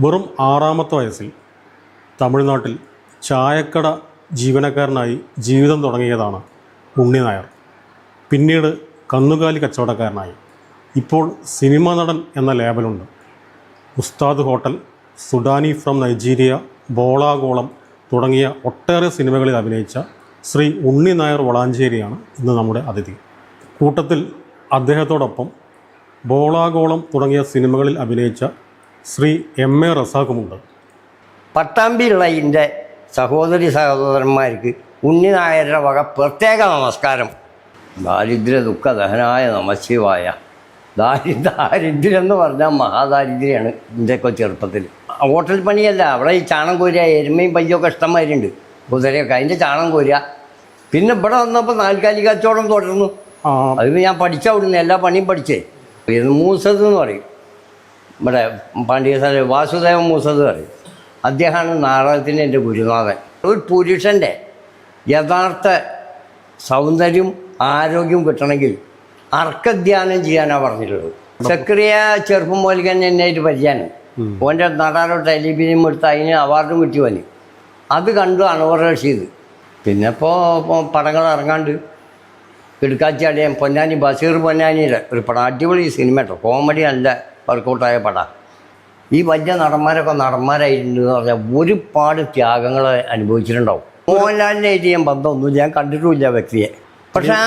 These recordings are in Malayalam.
വെറും 6-ാമത്തെ വയസ്സിൽ തമിഴ്നാട്ടിൽ ചായക്കട ജീവനക്കാരനായി ജീവിതം തുടങ്ങിയതാണ് ഉണ്ണി നായർ. പിന്നീട് കന്നുകാലി കച്ചവടക്കാരനായി. ഇപ്പോൾ സിനിമാ നടൻ എന്ന ലേബലുണ്ട്. ഉസ്താദ് ഹോട്ടൽ, സുഡാനി ഫ്രം നൈജീരിയ, ബോളാഗോളം തുടങ്ങിയ ഒട്ടേറെ സിനിമകളിൽ അഭിനയിച്ച ശ്രീ ഉണ്ണി നായർ വളാഞ്ചേരിയാണ് ഇന്ന് നമ്മുടെ അതിഥി. കൂട്ടത്തിൽ അദ്ദേഹത്തോടൊപ്പം ബോളാഗോളം തുടങ്ങിയ സിനിമകളിൽ അഭിനയിച്ച ശ്രീ എം.എ. റസാഖുമുണ്ട്. പട്ടാമ്പിയുള്ള എൻ്റെ സഹോദരന്മാർക്ക് ഉണ്ണി നായരുടെ വക പ്രത്യേക നമസ്കാരം. ദാരിദ്ര്യ ദുഃഖ ദഹനായ നമശിവായ. ദാരിദ്ര്യം എന്ന് പറഞ്ഞാൽ മഹാദാരിദ്ര്യമാണ്. ഇതിൻ്റെയൊക്കെ ചെറുപ്പത്തിൽ ഹോട്ടൽ പണിയല്ല, അവിടെ ഈ ചാണം കോരുക, എരുമയും പയ്യൊക്കെ ഇഷ്ടംമാരുണ്ട്, കുതിരയൊക്കെ, അതിൻ്റെ ചാണം കോരുക. പിന്നെ ഇവിടെ വന്നപ്പോൾ നാൽക്കാലി കച്ചവടം തുടർന്നു. അത് ഞാൻ പഠിച്ച അവിടുന്ന് എല്ലാ പണിയും പഠിച്ചേ. ഇത് മൂസത് എന്ന് പറയും, ഇവിടെ പാണ്ഡ്യസാല വാസുദേവ മൂസത് പറയും. അദ്ദേഹമാണ് നാടകത്തിൻ്റെ എൻ്റെ ഗുരുനാഥൻ. ഒരു പുരുഷൻ്റെ യഥാർത്ഥ സൗന്ദര്യം ആരോഗ്യം കിട്ടണമെങ്കിൽ അർക്കധ്യാനം ചെയ്യാനാണ് പറഞ്ഞിട്ടുള്ളത്. സക്രിയ ചെറുപ്പം പോലെ തന്നെ എന്നായിട്ട് പരിചയമാണ്. ഓൻ്റെ നാടാരോ ടെലിഫിലിം എടുത്ത് അതിന് അവാർഡും കിട്ടി വന്നു. അത് കണ്ടു അൻവർ റഷീദ്. പിന്നെ ഇപ്പോൾ പടങ്ങൾ ഇറങ്ങാണ്ട് കിടക്കാച്ചാടിയൻ പൊന്നാനി, ബഷീർ പൊന്നാനിയുടെ ഒരു പടം, അടിപൊളി സിനിമ കേട്ടോ, കോമഡി നല്ല വർക്കൗട്ടായ പടം. ഈ വലിയ നടന്മാരായിട്ടുണ്ട് എന്ന് പറഞ്ഞാൽ ഒരുപാട് ത്യാഗങ്ങൾ അനുഭവിച്ചിട്ടുണ്ടാവും. മോഹൻലാലിനായിട്ട് ഞാൻ ബന്ധമൊന്നും ഞാൻ കണ്ടിട്ടുമില്ല വ്യക്തിയെ. പക്ഷെ ആ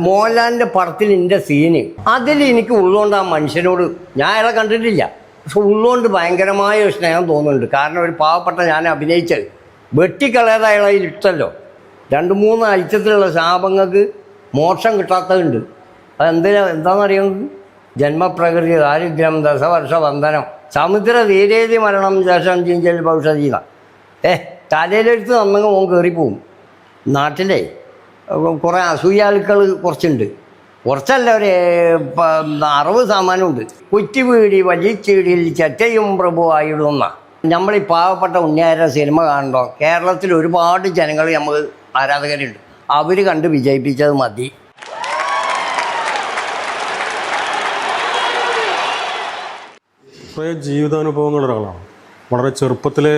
മോഹൻലാലിൻ്റെ പടത്തിൽ എൻ്റെ സീന് അതിൽ എനിക്ക് ഉള്ളുകൊണ്ട് ആ മനുഷ്യനോട്, ഞാൻ അയാളെ കണ്ടിട്ടില്ല, പക്ഷെ ഉള്ളുകൊണ്ട് ഭയങ്കരമായ ഒരു സ്നേഹം തോന്നുന്നുണ്ട്. കാരണം ഒരു പാവപ്പെട്ട ഞാൻ അഭിനയിച്ചത് വെട്ടിക്കളയാതെ അയാളെ ഇട്ടല്ലോ. 2-3 അഴിച്ചത്തിലുള്ള ശാപങ്ങൾക്ക് മോക്ഷം കിട്ടാത്തതുണ്ട്. എന്താണെന്നറിയുന്നത്? ജന്മപ്രകൃതി, ദാരിദ്ര്യം, ദശവർഷ ബന്ധനം, സമുദ്ര തീരേതി മരണം, ശേഷം ചിഞ്ചൽ ഭവിഷ്യതീന. തലയിലെടുത്ത് നന്നെങ്കിൽ ഓൻ കയറിപ്പോവും. നാട്ടിലെ കുറേ അസൂയാലുക്കൾ കുറച്ചുണ്ട്, കുറച്ചല്ല, ഒരു 60% കുറ്റിവീടി വലിച്ചീടിയിൽ ചെറ്റയും പ്രഭു ആയിടുന്ന. നമ്മളീ പാവപ്പെട്ട ഉണ്ണിയാരുടെ സിനിമ കാണുമ്പോൾ കേരളത്തിൽ ഒരുപാട് ജനങ്ങൾ നമുക്ക് ആരാധകരുണ്ട്. അവർ കണ്ട് വിജയിപ്പിച്ചത് മതി. കുറേ ജീവിതാനുഭവങ്ങൾ ഒരാളാണ്. വളരെ ചെറുപ്പത്തിലെ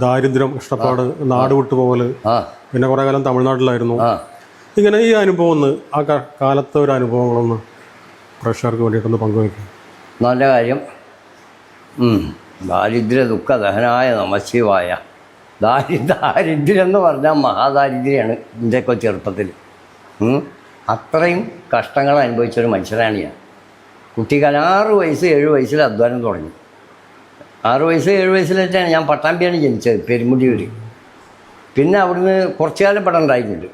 ദാരിദ്ര്യം, കഷ്ടപ്പാട്, നാട് വിട്ടുപോകല്, പിന്നെ കുറേ കാലം തമിഴ്നാട്ടിലായിരുന്നു. ഇങ്ങനെ ഈ അനുഭവം ഒന്ന്, ആ കാലത്തെ ഒരു അനുഭവങ്ങളൊന്ന് പ്രേക്ഷകർക്ക് വേണ്ടിയിട്ടൊന്ന് പങ്കുവയ്ക്കും. നല്ല കാര്യം. ദാരിദ്ര്യ ദുഃഖ ദഹനായ നമശിവായ. ദാരിദ്ര്യം എന്ന് പറഞ്ഞാൽ മഹാദാരിദ്ര്യമാണ്. ഇതിൻ്റെയൊക്കെ ചെറുപ്പത്തിൽ അത്രയും കഷ്ടങ്ങൾ അനുഭവിച്ചൊരു മനുഷ്യനാണ് ഞാൻ. കുട്ടിക്കാലം 6 വയസ്സ് 7 വയസ്സിൽ അധ്വാനം തുടങ്ങി. 6 വയസ്സ് 7 വയസ്സിലായിട്ടാണ് ഞാൻ പട്ടാമ്പിയാണ് ജനിച്ചത്, പെരുമുടിയൂർ. പിന്നെ അവിടുന്ന് കുറച്ചു കാലം പടം ഉണ്ടായിട്ടുണ്ട്.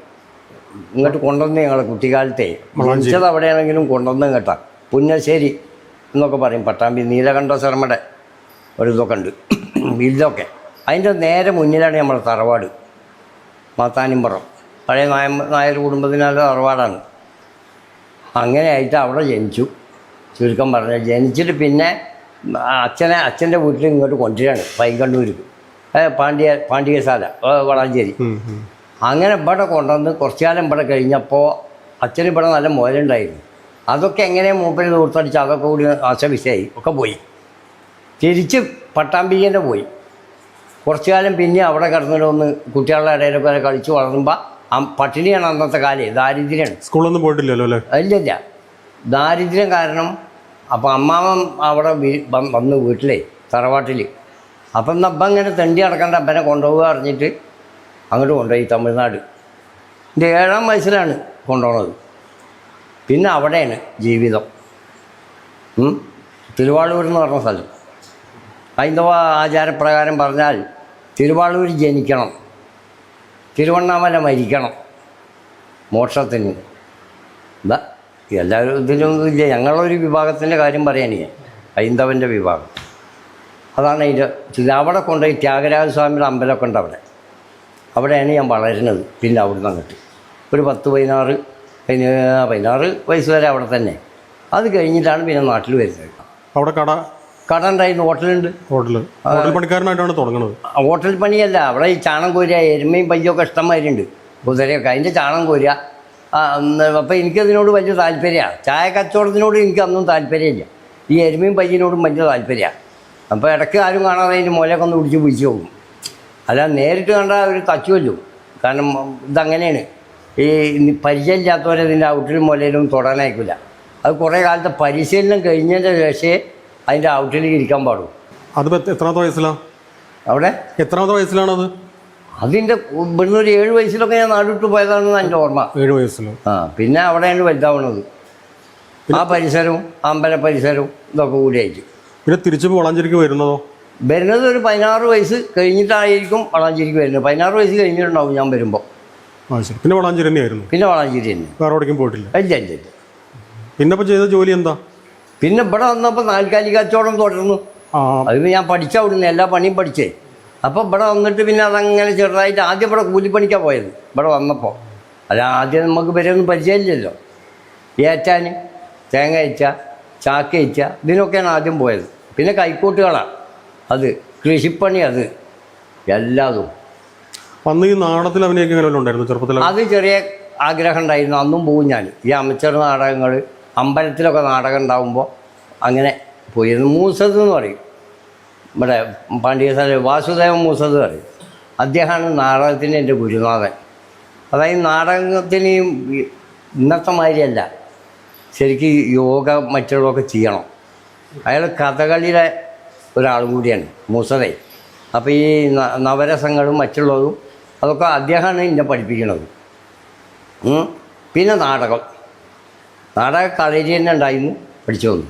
ഇങ്ങോട്ട് കൊണ്ടുവന്ന് ഞങ്ങളെ കുട്ടിക്കാലത്തെ ജനിച്ചത് അവിടെയാണെങ്കിലും കൊണ്ടുവന്ന് കേട്ടാ പുന്നശ്ശേരി എന്നൊക്കെ പറയും. പട്ടാമ്പി നീലകണ്ഠ ശർമ്മയുടെ ഒരു ഇതൊക്കെ ഉണ്ട്, ഇതൊക്കെ. അതിൻ്റെ നേരെ മുന്നിലാണ് നമ്മുടെ തറവാട്, മാത്താനിമ്പുറം. പഴയ നായർ കുടുംബത്തിനുള്ള തറവാടാണ്. അങ്ങനെ ആയിട്ട് അവിടെ ജനിച്ചു. ചുരുക്കം പറഞ്ഞാൽ ജനിച്ചിട്ട് പിന്നെ അച്ഛൻ്റെ വീട്ടിൽ ഇങ്ങോട്ട് കൊണ്ടുവരികയാണ്, പൈങ്കണ്ണൂർക്ക്, പാണ്ഡ്യശാല വളാഞ്ചേരി. അങ്ങനെ ഇവിടെ കൊണ്ടുവന്ന് കുറച്ചു കാലം ഇവിടെ കഴിഞ്ഞപ്പോൾ അച്ഛന് ഇവിടെ നല്ല മുതലുണ്ടായിരുന്നു. അതൊക്കെ എങ്ങനെ മൂപ്പര് ദൂർത്തടിച്ച് അതൊക്കെ കൂടി ആശവിശയായി ഒക്കെ പോയി. തിരിച്ച് പട്ടാമ്പിക്കന്നെ പോയി. കുറച്ചു കാലം പിന്നെ അവിടെ കിടന്നിട്ടൊന്ന് കുട്ടികളുടെ ഇടയിലൊക്കെ കളിച്ച് വളർന്നുമ്പോൾ പട്ടിണിയാണ് അന്നത്തെ കാലം, ദാരിദ്ര്യമാണ്. സ്കൂളൊന്നും പോയിട്ടില്ലല്ലോ അല്ലേ? ഇല്ല, ദാരിദ്ര്യം കാരണം. അപ്പോൾ അമ്മാവൻ അവിടെ വന്ന് വീട്ടിലേ തറവാട്ടിൽ. അപ്പം അപ്പം ഇങ്ങനെ തെണ്ടി നടക്കേണ്ട അപ്പനെ കൊണ്ടുപോകുക അറിഞ്ഞിട്ട് അങ്ങോട്ട് കൊണ്ടുപോയി തമിഴ്നാട്. എൻ്റെ 7-ാം വയസ്സിലാണ് കൊണ്ടുപോകുന്നത്. പിന്നെ അവിടെയാണ് ജീവിതം. തിരുവാളൂർ എന്ന് പറഞ്ഞ സ്ഥലം. ഹൈന്ദവ ആചാരപ്രകാരം പറഞ്ഞാൽ തിരുവാളൂർ ജനിക്കണം, തിരുവണ്ണാമല മരിക്കണം മോക്ഷത്തിന്. എന്താ എല്ലാവരും ഇതിലൊന്നും ഇല്ല. ഞങ്ങളൊരു വിഭാഗത്തിൻ്റെ കാര്യം പറയാനേ, ഹൈന്ദവൻ്റെ വിഭാഗം. അതാണ് അതിൻ്റെ. അവിടെ കൊണ്ടുപോയി ത്യാഗരാജസ്വാമിയുടെ അമ്പലമൊക്കെ ഉണ്ട് അവിടെ. അവിടെയാണ് ഞാൻ വളരുന്നത്. പിന്നെ അവിടുന്ന് അങ്ങോട്ട് ഒരു 16 വയസ്സ് വരെ അവിടെ തന്നെ. അത് കഴിഞ്ഞിട്ടാണ് പിന്നെ നാട്ടിൽ വരുന്നത്. അവിടെ കട ഉണ്ടായിരുന്നു, ഹോട്ടലുണ്ട്. ഹോട്ടൽ പണിക്കാരനായിട്ടാണ് തുടങ്ങുന്നത്. ഹോട്ടൽ പണിയല്ല, അവിടെ ഈ ചാണം കോരുക, എരുമയും പയ്യൊക്കെ ഇഷ്ടംമാരുണ്ട്, കുതിരയൊക്കെ, അതിൻ്റെ ചാണം കോരുക. അപ്പോൾ എനിക്കതിനോട് വലിയ താല്പര്യമാണ്. ചായ കച്ചവടത്തിനോട് എനിക്ക് അന്നും താല്പര്യമില്ല. ഈ എരുമയും പയ്യനോടും വലിയ താല്പര്യമാണ്. അപ്പോൾ ഇടയ്ക്ക് ആരും കാണാതെ അതിൻ്റെ മുലയൊക്കെ ഒന്ന് പിടിച്ച് പോകും. അല്ല നേരിട്ട് കണ്ടാൽ അവർ തച്ചുമല്ലോ. കാരണം ഇതങ്ങനെയാണ്, ഈ പരിചയമില്ലാത്തവരെ ഇതിൻ്റെ ഔട്ടിലും മുലയിലും തൊടാനായിക്കില്ല. അത് കുറേ കാലത്തെ പരിശീലനം കഴിഞ്ഞതിൻ്റെ ശേഷമേ അതിൻ്റെ ഔട്ടിലേക്ക് ഇരിക്കാൻ പാടുള്ളൂ. അത് എത്രാമത്തെ വയസ്സിലാണ് അവിടെ? എത്രാമത്തെ വയസ്സിലാണത്? അതിൻ്റെ ഇവിടുന്ന് ഒരു 7 വയസ്സിലൊക്കെ ഞാൻ നാടുവിട്ട് പോയതാണെന്ന് എൻ്റെ ഓർമ്മ. 7 വയസ്സിൽ. പിന്നെ അവിടെയാണ് വലുതാവുന്നത്. ആ പരിസരവും അമ്പല പരിസരവും ഇതൊക്കെ കൂടിയായിട്ട്. പിന്നെ തിരിച്ച് വളാഞ്ചേരിക്ക് വരുന്നത് ഒരു 16 വയസ്സ് കഴിഞ്ഞിട്ടായിരിക്കും വളാഞ്ചേരിക്ക് വരുന്നത്. 16 വയസ്സ് കഴിഞ്ഞിട്ടുണ്ടാവും ഞാൻ വരുമ്പോൾ. പിന്നെ വളാഞ്ചേരി തന്നെയായിരുന്നു? പിന്നെ വളാഞ്ചേരി തന്നെ, വേറെ എവിടേക്കും പോയിട്ടില്ല? ഇല്ല. പിന്നെ ഇപ്പോൾ ചെയ്ത ജോലി എന്താ? പിന്നെ ഇവിടെ വന്നപ്പോൾ നാൽക്കാലി കച്ചവടം തുടർന്നു. അത് ഞാൻ പഠിച്ച അവിടുന്ന് എല്ലാ പണിയും പഠിച്ചേ. അപ്പോൾ ഇവിടെ വന്നിട്ട് പിന്നെ അതങ്ങനെ ചെറുതായിട്ട് ആദ്യം ഇവിടെ കൂലിപ്പണിക്കാണ് പോയത് ഇവിടെ വന്നപ്പോൾ. അല്ല ആദ്യം നമുക്ക് വരെയൊന്നും പരിചയമില്ലല്ലോ. ഏറ്റാൻ, തേങ്ങ അയച്ച, ചാക്ക അയച്ച, ഇതിനൊക്കെയാണ് ആദ്യം പോയത്. പിന്നെ കൈക്കോട്ടുകളാണ്, അത് കൃഷിപ്പണി, അത് എല്ലാതും. അന്ന് ഈ നാടകത്തിൽ അഭിനയിക്കാൻ ഉണ്ടായിരുന്നു ചെറുപ്പത്തിൽ? അത് ചെറിയ ആഗ്രഹം ഉണ്ടായിരുന്നു. അന്നും പോകും ഞാൻ. ഈ അമച്ചർ നാടകങ്ങൾ, അമ്പലത്തിലൊക്കെ നാടകം ഉണ്ടാകുമ്പോൾ അങ്ങനെ പോയിരുന്നു. മൂസത് എന്ന് പറയും, ഇവിടെ പാണ്ഡ്യസാല വാസുദേവൻ മൂസത് പറയും. അദ്ദേഹമാണ് നാടകത്തിന് എൻ്റെ ഗുരുനാഥൻ. അതായത് നാടകത്തിന് ഇന്നത്തെ മാതിരിയല്ല, ശരിക്കും യോഗ മറ്റുള്ളതൊക്കെ ചെയ്യണം. അയാൾ കഥകളിയുടെ ഒരാളും കൂടിയാണ് മൂസതേ. അപ്പോൾ ഈ നവരസങ്ങളും മറ്റുള്ളതും അതൊക്കെ അദ്ദേഹമാണ് എന്നെ പഠിപ്പിക്കുന്നത്. പിന്നെ നാടക കളരി തന്നെ ഉണ്ടായിരുന്നു, പഠിച്ചു വന്നു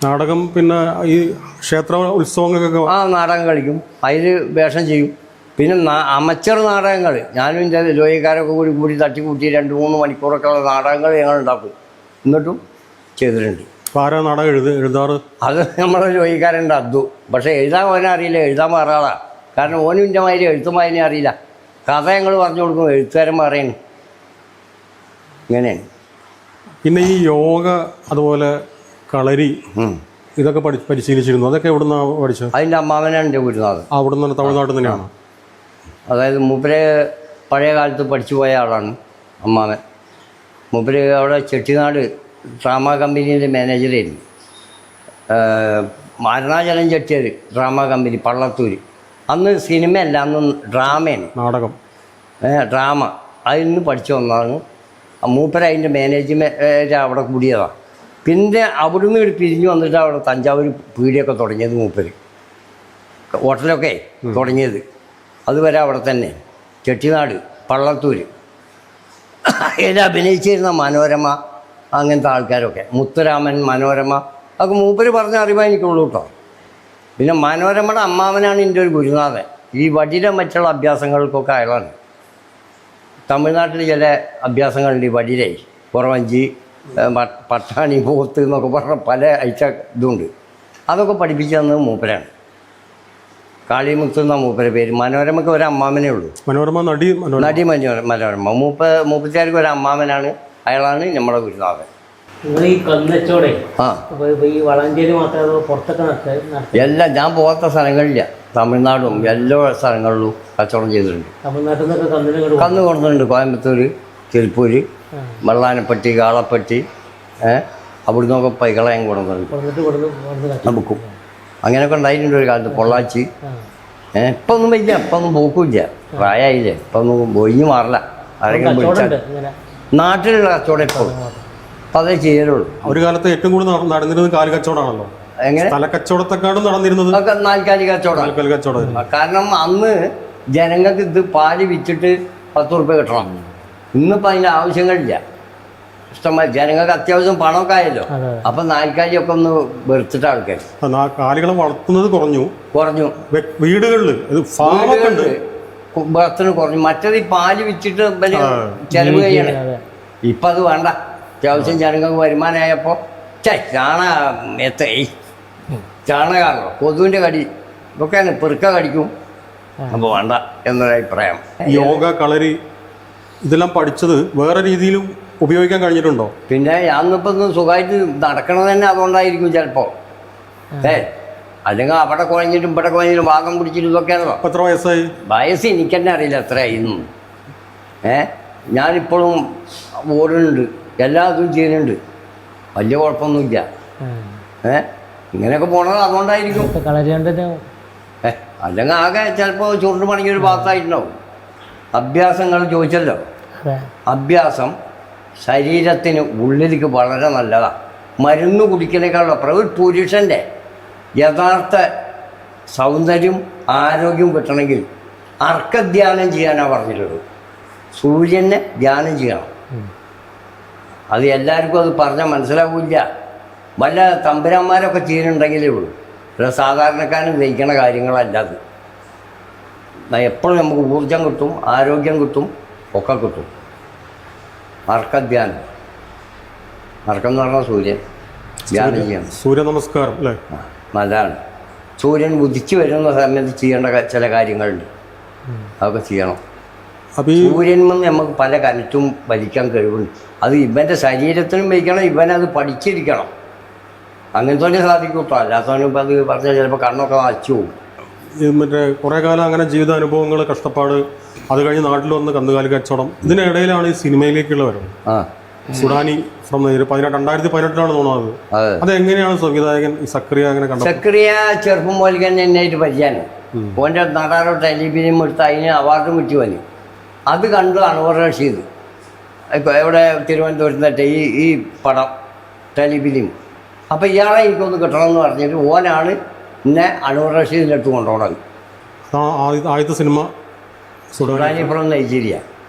നാടകം. പിന്നെ ഈ ക്ഷേത്ര ഉത്സവങ്ങൾക്കൊക്കെ നാടകം കളിക്കും, അതിൽ വേഷം ചെയ്യും. പിന്നെ അമച്ചർ നാടകങ്ങൾ ഞാനും എൻ്റെ ജോലിക്കാരൊക്കെ കൂടി തട്ടിക്കൂട്ടി 2-3 മണിക്കൂറൊക്കെ ഉള്ള നാടകങ്ങൾ ഞങ്ങൾ ഉണ്ടാക്കും. എന്നിട്ടും ചെയ്തിട്ടുണ്ട്. ആരാ നാടകം എഴുതാറ്? അത് നമ്മുടെ ജോലിക്കാരുണ്ട് അദ്ദു. പക്ഷേ എഴുതാൻ ഓനെ അറിയില്ല, എഴുതാൻ പറയാളാ. കാരണം ഓനും ഇൻ്റെ മാതിരി എഴുത്തുമാതിനെ അറിയില്ല. കഥ ഞങ്ങൾ പറഞ്ഞു കൊടുക്കും, എഴുത്തുകാരൻ പറയുന്നു. ഇങ്ങനെയാണ്. പിന്നെ ഈ യോഗ അതുപോലെ കളരി ഇതൊക്കെ പരിശീലിച്ചിരുന്നു. അതൊക്കെ എവിടുന്ന പഠിച്ചത്? അതിൻ്റെ അമ്മാവനാണ് എൻ്റെ ഗുരുനാഥൻ. അവിടുന്ന് തന്നെ, തമിഴ്നാട്ടിൽ തന്നെയാണ്? അതായത് മൂപ്പര് പഴയ കാലത്ത് പഠിച്ചു പോയ ആളാണ് അമ്മാവൻ. മൂപ്പര് അവിടെ ചെട്ടിനാട് ഡ്രാമ കമ്പനീൻ്റെ മാനേജറായിരുന്നു. Arunachalam Chettiar drama company Pallathur. അന്ന് സിനിമയല്ല, അന്ന് ഡ്രാമയാണ്, നാടകം, ഡ്രാമ. അതിൽ നിന്ന് പഠിച്ചു വന്നതാണ് മൂപ്പര്. അതിൻ്റെ മാനേജ്മെൻറ്റ് അവിടെ കൂടിയതാണ്. പിന്നെ അവിടുന്ന് പിരിഞ്ഞു വന്നിട്ട് അവിടെ തഞ്ചാവൂർ പീടിയൊക്കെ തുടങ്ങിയത് മൂപ്പര്. ഹോട്ടലൊക്കെ തുടങ്ങിയത് അതുവരെ അവിടെ തന്നെ ചെട്ടിനാട് പള്ളത്തൂർ. അതിൽ അഭിനയിച്ചിരുന്ന മനോരമ, അങ്ങനത്തെ ആൾക്കാരൊക്കെ, മുത്തുരാമൻ, മനോരമ, അതൊക്കെ മൂപ്പര് പറഞ്ഞ അറിവാൻ എനിക്കുള്ളൂ കേട്ടോ. പിന്നെ മനോരമയുടെ അമ്മാവനാണ് എൻ്റെ ഒരു ഗുരുനാഥൻ. ഈ വടിയുടെ മറ്റുള്ള അഭ്യാസങ്ങൾക്കൊക്കെ അയാളാണ്. തമിഴ്നാട്ടിൽ ചില അഭ്യാസങ്ങളുണ്ട്, ഈ വടിയിലെ കുറവഞ്ചി, പട്ടാണി, പോത്ത് എന്നൊക്കെ പറഞ്ഞ പല ഐറ്റ ഇതുണ്ട്. അതൊക്കെ പഠിപ്പിച്ചു തന്നത് മൂപ്പരാണ്. കാളിമുത്ത് എന്ന മൂപ്പരെ പേര്. മനോരമയ്ക്ക് ഒരു അമ്മാമനേ ഉള്ളൂ. മനോരമ നടി മനോരമ. മൂപ്പത്തിയാർക്ക് ഒരു അമ്മാമനാണ്, അയാളാണ് നമ്മുടെ ഗുരുനാഥൻ. നിങ്ങൾ ഈ കന്നച്ചോടെ ഈ വളാഞ്ചേരി മാത്രമേ പുറത്തൊക്കെ എല്ലാം ഞാൻ പോകാത്ത സ്ഥലങ്ങളില്ല. തമിഴ്നാടും എല്ലാ സ്ഥലങ്ങളിലും കച്ചവടം ചെയ്തിട്ടുണ്ട്. തമിഴ്നാട്ടിൽ നിന്നൊക്കെ കന്ന് കൊടുത്തിട്ടുണ്ട്. കോയമ്പത്തൂർ, തിരുപ്പൂർ, വെള്ളാനപ്പട്ടി, കാളപ്പട്ടി, അവിടെ നിന്നൊക്കെ പൈകളയും കൊടുക്കുന്നുണ്ട്. നമുക്കും അങ്ങനെയൊക്കെ ഉണ്ടായിട്ടുണ്ട് ഒരു കാലത്ത്. പൊള്ളാച്ചി. ഇപ്പം ഒന്നും വയ്യ, ഇപ്പം ഒന്നും പോക്കില്ല, പ്രായമായില്ലേ. ഇപ്പം ഒന്നും ഒഴിഞ്ഞു മാറില്ല. ആരെങ്കിലും വിളിച്ചാൽ നാട്ടിലുള്ള കച്ചവടം ഇപ്പോൾ അതേ ചെയ്യലുള്ളൂ. ഒരു കാലത്ത് ഏറ്റവും കൂടുതൽ നടന്നിരുന്നത് കാലി കച്ചവടമാണല്ലോ. എങ്ങനെ? സ്ഥലക്കച്ചവടത്തെക്കാളും നടന്നിരുന്നത് നാൽക്കാലി കച്ചവടം. കാരണം അന്ന് ജനങ്ങൾക്ക് ഇത് പാല് വിറ്റിട്ട് 10 ഉറുപ്പ്യ കിട്ടണം. ഇന്നിപ്പോൾ അതിൻ്റെ ആവശ്യങ്ങളില്ല. ഇഷ്ടമായി ജനങ്ങൾക്ക് അത്യാവശ്യം പണമൊക്കെ ആയല്ലോ. അപ്പം നാൽക്കാലിയൊക്കെ ഒന്ന് വെറുത്തിട്ട് ആൾക്കാർ കാലികളെ വളർത്തുന്നത് കുറഞ്ഞു. വീടുകളിൽ വളർത്തുന്നത് കുറഞ്ഞു. മറ്റേത് ഈ പാല് വിറ്റിട്ട് ചെലവ് കഴിയണം. ഇപ്പം അത് വേണ്ട. അത്യാവശ്യം ജനങ്ങൾക്ക് വരുമാനമായപ്പോൾ ചാണകമാണല്ലോ, കൊതുവിൻ്റെ കടി ഇതൊക്കെയാണ്, പെറുക്ക കടിക്കും. അപ്പോൾ വേണ്ട എന്നൊരഭിപ്രായം. യോഗ, കളരി ഇതെല്ലാം പഠിച്ചത് വേറെ രീതിയിലും ഉപയോഗിക്കാൻ കഴിഞ്ഞിട്ടുണ്ടോ? പിന്നെ ഞാനിപ്പോൾ ഒന്ന് സുഖമായിട്ട് നടക്കണത് തന്നെ അതുകൊണ്ടായിരിക്കും ചിലപ്പോൾ. അല്ലെങ്കിൽ അവിടെ കുഴഞ്ഞിട്ടും ഇവിടെ കുഴഞ്ഞിട്ടും ഭാഗം പിടിച്ചിട്ടും ഇതൊക്കെയാണല്ലോ. എത്ര വയസ്സായി? വയസ്സ് എനിക്ക് തന്നെ അറിയില്ല എത്രയായിരുന്നു. ഞാനിപ്പോഴും ഓടുന്നുണ്ട്, എല്ലാ ഇതും ചെയ്യുന്നുണ്ട്, വലിയ കുഴപ്പമൊന്നുമില്ല. ഇങ്ങനെയൊക്കെ പോണത് അതുകൊണ്ടായിരിക്കും. കളരി കണ്ടിട്ട് അല്ലെങ്കിൽ ആകെ ചിലപ്പോൾ ചുരുണ്ട് പണിക്ക് ഒരു ഭാഗത്തായിട്ടുണ്ടാവും. അഭ്യാസങ്ങൾ ചോദിച്ചല്ലോ. അഭ്യാസം ശരീരത്തിന് ഉള്ളിലേക്ക് വളരെ നല്ലതാണ്. മരുന്ന് കുടിക്കുന്നതിനേക്കാളപ്പുറം ഒരു പുരുഷൻ്റെ യഥാർത്ഥ സൗന്ദര്യം ആരോഗ്യം കിട്ടണമെങ്കിൽ അർക്കധ്യാനം ചെയ്യാനാണ് പറഞ്ഞിട്ടുള്ളത്. സൂര്യനെ ധ്യാനം ചെയ്യണം. അത് എല്ലാവർക്കും അത് പറഞ്ഞാൽ മനസ്സിലാവില്ല. വല്ല തമ്പുരാന്മാരൊക്കെ ചെയ്യുന്നുണ്ടെങ്കിലേ ഉള്ളൂ. ഒരു സാധാരണക്കാരൻ ഗ്രഹിക്കണ കാര്യങ്ങളല്ല അത്. എപ്പോഴും നമുക്ക് ഊർജം കിട്ടും, ആരോഗ്യം കിട്ടും, ഒക്കെ കിട്ടും. അർക്കധ്യാനം. അർക്കം എന്ന് പറഞ്ഞാൽ സൂര്യൻ ധ്യാനം ചെയ്യണം. സൂര്യ നമസ്കാരം അല്ലേ? നല്ലതാണ്. സൂര്യൻ ഉദിച്ചു വരുന്ന സമയത്ത് ചെയ്യേണ്ട ചില കാര്യങ്ങളുണ്ട്, അതൊക്കെ ചെയ്യണം. അപ്പോൾ ഈ സൂര്യൻ നിന്ന് നമുക്ക് പല കനറ്റും വലിക്കാൻ കഴിവുണ്ട്. അത് ഇവൻ്റെ ശരീരത്തിനും വയ്ക്കണം, ഇവനത് പഠിച്ചിരിക്കണം. അങ്ങനത്തെ തന്നെ സാധിക്കും കേട്ടോ. അല്ലാത്തവനും ഇപ്പം അത് പറഞ്ഞാൽ ചിലപ്പോൾ കണ്ണൊക്കെ നശിച്ചു പോകും. മറ്റേ കുറേ കാലം അങ്ങനെ ജീവിതാനുഭവങ്ങൾ, കഷ്ടപ്പാട്, അത് കഴിഞ്ഞ് നാട്ടിൽ വന്ന് കന്നുകാലി കച്ചവടം, ഇതിനിടയിലാണ് ഈ സിനിമയിലേക്കുള്ള വരുന്നത്. സുഡാനി ഫ്രം 2018 തോന്നുന്നത്. അത് എങ്ങനെയാണ് സംവിധായകൻ സക്രിയ അങ്ങനെ കണ്ടത്? സക്രിയ ചെറുപ്പം പോലെ തന്നെ എന്നായിട്ട് പരിചയമാണ്. ഓൻ്റെ നാടാറോ ടെലിഫിലിം എടുത്ത് അതിന് അവാർഡും കിട്ടി വന്നു. അത് കണ്ടു അൻവർ റഷീദ് ഇവിടെ തിരുവനന്തപുരത്ത് ഈ പടം ടെലിഫിലിം. അപ്പോൾ ഇയാളെ എനിക്കൊന്ന് കിട്ടണമെന്ന് പറഞ്ഞിട്ട് ഓനാണ് എന്നെ അൻവർ റഷീദിൻ്റെ അടുത്ത് കൊണ്ടുപോകണം. ആദ്യത്തെ സിനിമ സുഡാനി ഫ്രം നൈജീരിയ.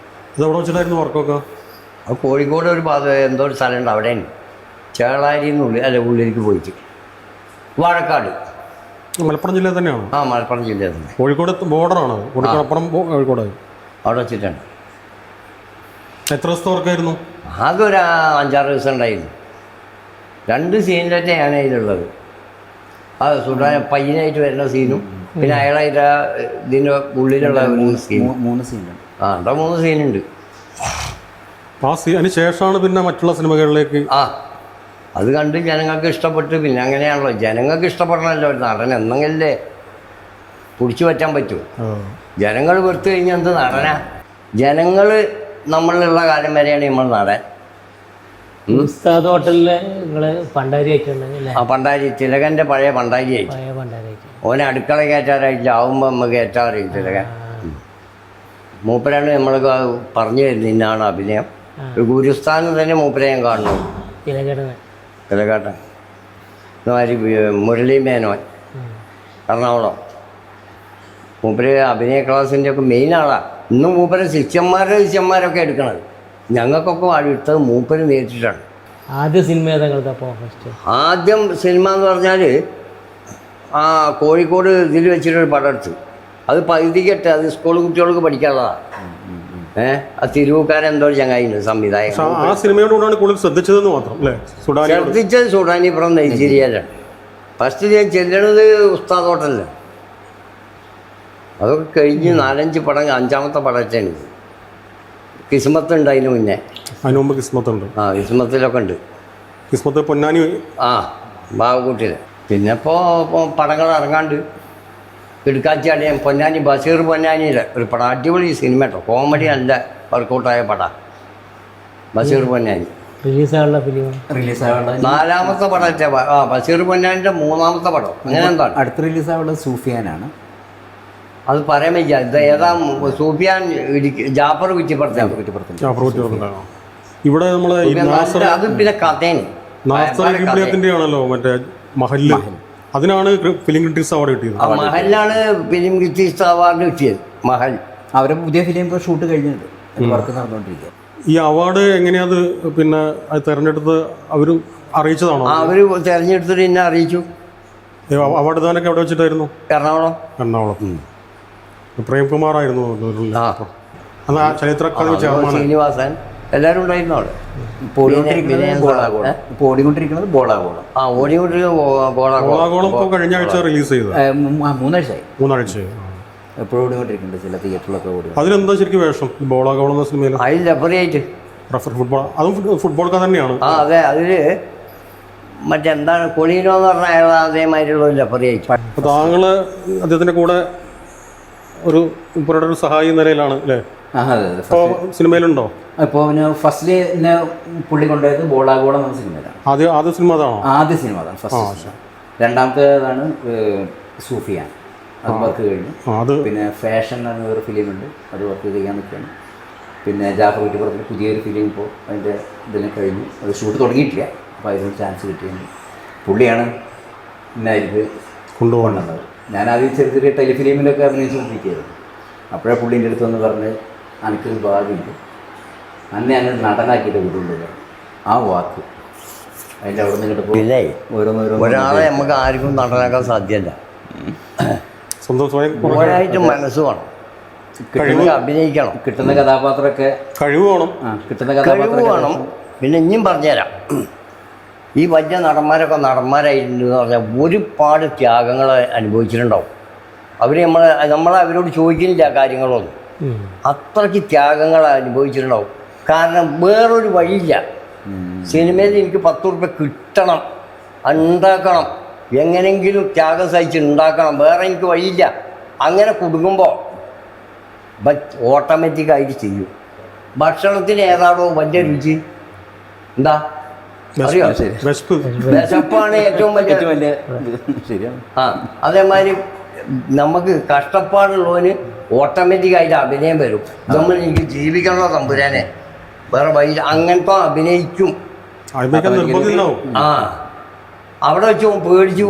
അത് എവിടെ വെച്ചിട്ടായിരുന്നു വർക്കൊക്കെ? അത് കോഴിക്കോട് ഒരു എന്തോ ഒരു സ്ഥലമുണ്ട്, അവിടെയാണ്. ചേളാരിന്നുള്ളിൽ അല്ല ഉള്ളിലേക്ക് പോയിട്ട് വാഴക്കാട്. മലപ്പുറം ജില്ലയിൽ തന്നെയാണ്? ആ, മലപ്പുറം ജില്ലയിൽ തന്നെ. കോഴിക്കോട് ബോർഡറാണ്. കോഴിക്കോടപ്പുറം കോഴിക്കോട് അവിടെ വെച്ചിട്ടാണ്. എത്ര ദിവസത്തെ വർക്കായിരുന്നു? അതൊരു 5-6 ദിവസം ഉണ്ടായിരുന്നു. 2 സീനിലൊക്കെയാണ് അതിലുള്ളത്. അത് സുഡാൻ പയ്യനായിട്ട് വരുന്ന സീനും പിന്നെ അയാളായിട്ട് ഇതിൻ്റെ ഉള്ളിലുള്ള ഒരു സീൻ. 3 സീനുണ്ട്. 3 സീനുണ്ട്. അതിന് ശേഷമാണ് പിന്നെ മറ്റുള്ള സിനിമകളിലേക്ക്. അത് കണ്ട് ജനങ്ങൾക്ക് ഇഷ്ടപ്പെട്ട്. പിന്നെ അങ്ങനെയാണല്ലോ, ജനങ്ങൾക്ക് ഇഷ്ടപ്പെടണമല്ലോ ഒരു നടൻ. എന്നെങ്കിലേ പിടിച്ചു പറ്റാൻ പറ്റൂ. ജനങ്ങൾ വെറുത്ത് കഴിഞ്ഞാൽ എന്ത് നടനാ? ജനങ്ങൾ നമ്മളിലുള്ള കാലം വരെയാണ് നമ്മൾ നടൻ. ഉസ്താദ് ഹോട്ടലില് നിങ്ങള് പണ്ടാരി ആയിട്ടുണ്ടെങ്കിൽ പണ്ടാരി തിലകൻ്റെ പഴയ പണ്ടാരി ആയിട്ട്. ഓനെ അടുക്കള കയറ്റാറായിട്ടില്ല. ആവുമ്പോൾ നമുക്ക് കയറ്റാറില്ല തിലകൻ. മൂപ്പരാണ് നമ്മൾ പറഞ്ഞു തരുന്നത് ഇന്നാണ് അഭിനയം. ഗുരുസ്ഥാനം തന്നെ മൂപ്പരെ ഞാൻ കാണുന്നു. തിലകേട്ടൻ ഇതുമാതിരി മുരളി മേനോൻ എറണാകുളം. മൂപ്പര് അഭിനയ ക്ലാസ്സിൻ്റെ ഒക്കെ മെയിൻ ആളാണ്. ഇന്നും മൂപ്പര് ശിഷ്യന്മാരൊക്കെ എടുക്കണത്. ഞങ്ങൾക്കൊക്കെ അടുത്തത് മൂപ്പര് നേരിട്ടിട്ടാണ്. ആദ്യ സിനിമ ആദ്യം സിനിമ എന്ന് പറഞ്ഞാൽ കോഴിക്കോട് ഇതിൽ വെച്ചിട്ടൊരു പടം എടുത്തു. അത് പകുതിക്കെട്ട്, അത് സ്കൂൾ കുട്ടികൾക്ക് പഠിക്കാനുള്ളതാണ്. ആ തിരുവുക്കാരെന്തോ ഒരു ചങ്ങായിണ്ട് സംവിധായകൻ. ആ സിനിമയോടുകൂടാണ് കൂടുതൽ ശ്രദ്ധിച്ചതെന്ന് മാത്രം അല്ലേ? ശ്രദ്ധിച്ചത് സുഡാനി ഫ്രം നൈജീരിയയിലാണ്. ഫസ്റ്റ് ഞാൻ ചെല്ലണത് ഉസ്താദ് ഹോട്ടലിലാണ്. അതൊക്കെ കഴിഞ്ഞ് 4-5 പടം, 5ാമത്തെ പടത്തേണ്. കിസ്മത്ത് ഉണ്ട് അതിന് മുന്നേ. അതിന് മുമ്പ് കിസ്മത്തുണ്ട്. കിസ്മത്തിലൊക്കെ ഉണ്ട്. കിസ്മത്ത് പൊന്നാനി ബാബുക്കുട്ടിയിൽ. പിന്നെ ഇപ്പോൾ പടങ്ങൾ ഇറങ്ങാണ്ട് എടുക്കാച്ചാൽ പൊന്നാനി ബഷീർ പൊന്നാനിയുടെ ഒരു പടം. അടിപൊളി സിനിമ കേട്ടോ. കോമഡി നല്ല വർക്കൗട്ടായ പടം ബഷീർ പൊന്നാനി. റിലീസാവുള്ള 4ാമത്തെ പടത്തെ ബഷീർ പൊന്നാനിൻ്റെ 3ാമത്തെ പടം അങ്ങനെ എന്താണ്. അടുത്ത റിലീസാവുള്ളത് സൂഫിയാനാണ്. അത് പറയാൻ വയ്യ. ഇത് ഏതാ സൂഫിയാൻ ജാഫർ കുറ്റിപ്പുറത്തെ. ഇവിടെ നമ്മളെ അത് പിന്നെ കഥേന് ആണല്ലോ മറ്റേ മഹല്ല്. അതിനാണ് ഫിലിം ക്രിറ്റിക്സ് അവാർഡ് കിട്ടിയത്. മഹലിനാണ് ഫിലിം ക്രിറ്റിക്സ് അവാർഡ് കിട്ടിയത്. മഹൽ അവരെ പുതിയ ഫിലിം ഇപ്പോൾ ഷൂട്ട് കഴിഞ്ഞിട്ടുണ്ട്, വർക്ക് നടന്നുകൊണ്ടിരിക്കുക. ഈ അവാർഡ് എങ്ങനെയാത് പിന്നെ അത് തെരഞ്ഞെടുത്ത് അവർ അറിയിച്ചതാണോ? അവർ തെരഞ്ഞെടുത്തിട്ട് എന്നെ അറിയിച്ചു. അവാർഡ് ദാനൊക്കെ എവിടെ വെച്ചിട്ടായിരുന്നു? എറണാകുളം. പ്രേംകുമാർ ആയിരുന്നു ചരിത്ര അക്കാദമി ചെയർമാൻ. ശ്രീനിവാസൻ എല്ലാവരും ഉണ്ടായിരുന്നു അവിടെ. ഓടിക്കൊണ്ടിരിക്കുന്നത് ബോളാഗോളം. ബോളാഗോളം ഇപ്പോൾ കഴിഞ്ഞ ആഴ്ച റിലീസ് ചെയ്തത്. 3 ആഴ്ചയായി. എപ്പോഴും ഓടിക്കൊണ്ടിരിക്കുന്നുണ്ട് ചില തിയേറ്ററിലൊക്കെ ഓടി. അതിലെന്താ ശരിക്കും വേഷം ബോളാഗോളം എന്ന സിനിമയിൽ? ഫുട്ബോൾ, അതും ഫുട്ബോൾ കഥ തന്നെയാണ്. അതെ, അതില് മറ്റെന്താണ് കൊളീനോ എന്ന് പറഞ്ഞ അയാൾ അതേമാതിരിയുള്ള ഒരു റെഫറി ആയിട്ട്. താങ്കള് അദ്ദേഹത്തിന്റെ കൂടെ ഒരു സഹായി നിലയിലാണ് അല്ലേ? ഇപ്പോൾ സിനിമയിലുണ്ടോ? ഇപ്പോൾ ഫസ്റ്റ് പുള്ളി കൊണ്ടുപോയത് ബോളാഗോളം എന്ന സിനിമയിലാണ്. ആദ്യ സിനിമ അതാണോ? ആദ്യ സിനിമ അതാണ് ഫസ്റ്റ്. രണ്ടാമത്തേതാണ് സൂഫിയാൻ, അത് വർക്ക് കഴിഞ്ഞു. അത് പിന്നെ ഫാഷൻ എന്ന് പറഞ്ഞ ഒരു ഫിലിമുണ്ട്, അത് വർക്ക് ചെയ്യാൻ നിൽക്കുകയാണ്. പിന്നെ ജാഫർ കുറ്റിപ്പുറത്തിൻ്റെ പുതിയൊരു ഫിലിം ഇപ്പോൾ അതിൻ്റെ ഇതിന് കഴിഞ്ഞു, അത് ഷൂട്ട് തുടങ്ങിയിട്ടില്ല. അപ്പോൾ അതിനൊരു ചാൻസ് കിട്ടിയിട്ടുണ്ട്. പുള്ളിയാണ് എന്നെ അതിൽ കൊണ്ടുപോകുന്നത്. ഞാൻ ആദ്യം ചെറിയ ചെറിയ ടെലിഫിലിമിലൊക്കെ അഭിനയിച്ചുകൊണ്ടിരിക്കുകയായിരുന്നു. അപ്പോഴേ പുള്ളീൻ്റെ അടുത്ത് വന്ന് പറഞ്ഞ് എനിക്കൊരു ഭാവിയുണ്ട്, അന്നെ അങ്ങനെ നടനാക്കിയിട്ട് വിടുള്ളൂ. ആ വാക്ക് അതിൻ്റെ അവിടെ നിന്ന് പിന്നെ ഒരാളെ നമുക്ക് ആർക്കും നടനാക്കാൻ സാധ്യമല്ല. സ്വന്തം സ്വയം ഓരായിട്ട് മനസ്സ് വേണം, അഭിനയിക്കണം, കിട്ടുന്ന കഥാപാത്രമൊക്കെ കഴിവ് വേണം. കിട്ടുന്ന കഴിവ് വേണം. കഥാപാത്രം പിന്നെ ഇനിയും പറഞ്ഞുതരാം, ഈ വലിയ നടന്മാരൊക്കെ നടന്മാരായിട്ടുണ്ട് എന്ന് പറഞ്ഞാൽ ഒരുപാട് ത്യാഗങ്ങൾ അനുഭവിച്ചിട്ടുണ്ടാവും. അവർ നമ്മളെ അവരോട് ചോദിക്കുന്നില്ല കാര്യങ്ങളൊന്നും. അത്രയ്ക്ക് ത്യാഗങ്ങൾ അനുഭവിച്ചിട്ടുണ്ടാവും. കാരണം വേറൊരു വഴിയില്ല. സിനിമയിൽ എനിക്ക് 10 ഉറുപ്പ്യ കിട്ടണം, ഉണ്ടാക്കണം, എങ്ങനെങ്കിലും ത്യാഗം സഹിച്ച് ഉണ്ടാക്കണം, വേറെ എനിക്ക് വഴിയില്ല. അങ്ങനെ കുടുങ്ങുമ്പോൾ ഓട്ടോമാറ്റിക്കായിട്ട് ചെയ്യും. ഭക്ഷണത്തിന് ഏതാണോ വലിയ രുചി? എന്താ അറിയോ? വിശപ്പാണ് ഏറ്റവും വലിയ. ശരിയാണ്. അതേമാതിരി നമുക്ക് കഷ്ടപ്പാടുള്ളവന് ഓട്ടോമാറ്റിക്കായിട്ട് അഭിനയം വരും. നമ്മൾ എനിക്ക് ജീവിക്കണോ തമ്പുരാനെ, വേറെ വഴി അങ്ങനത്തെ അഭിനയിക്കും. അവിടെ വെച്ച് പേടിച്ചു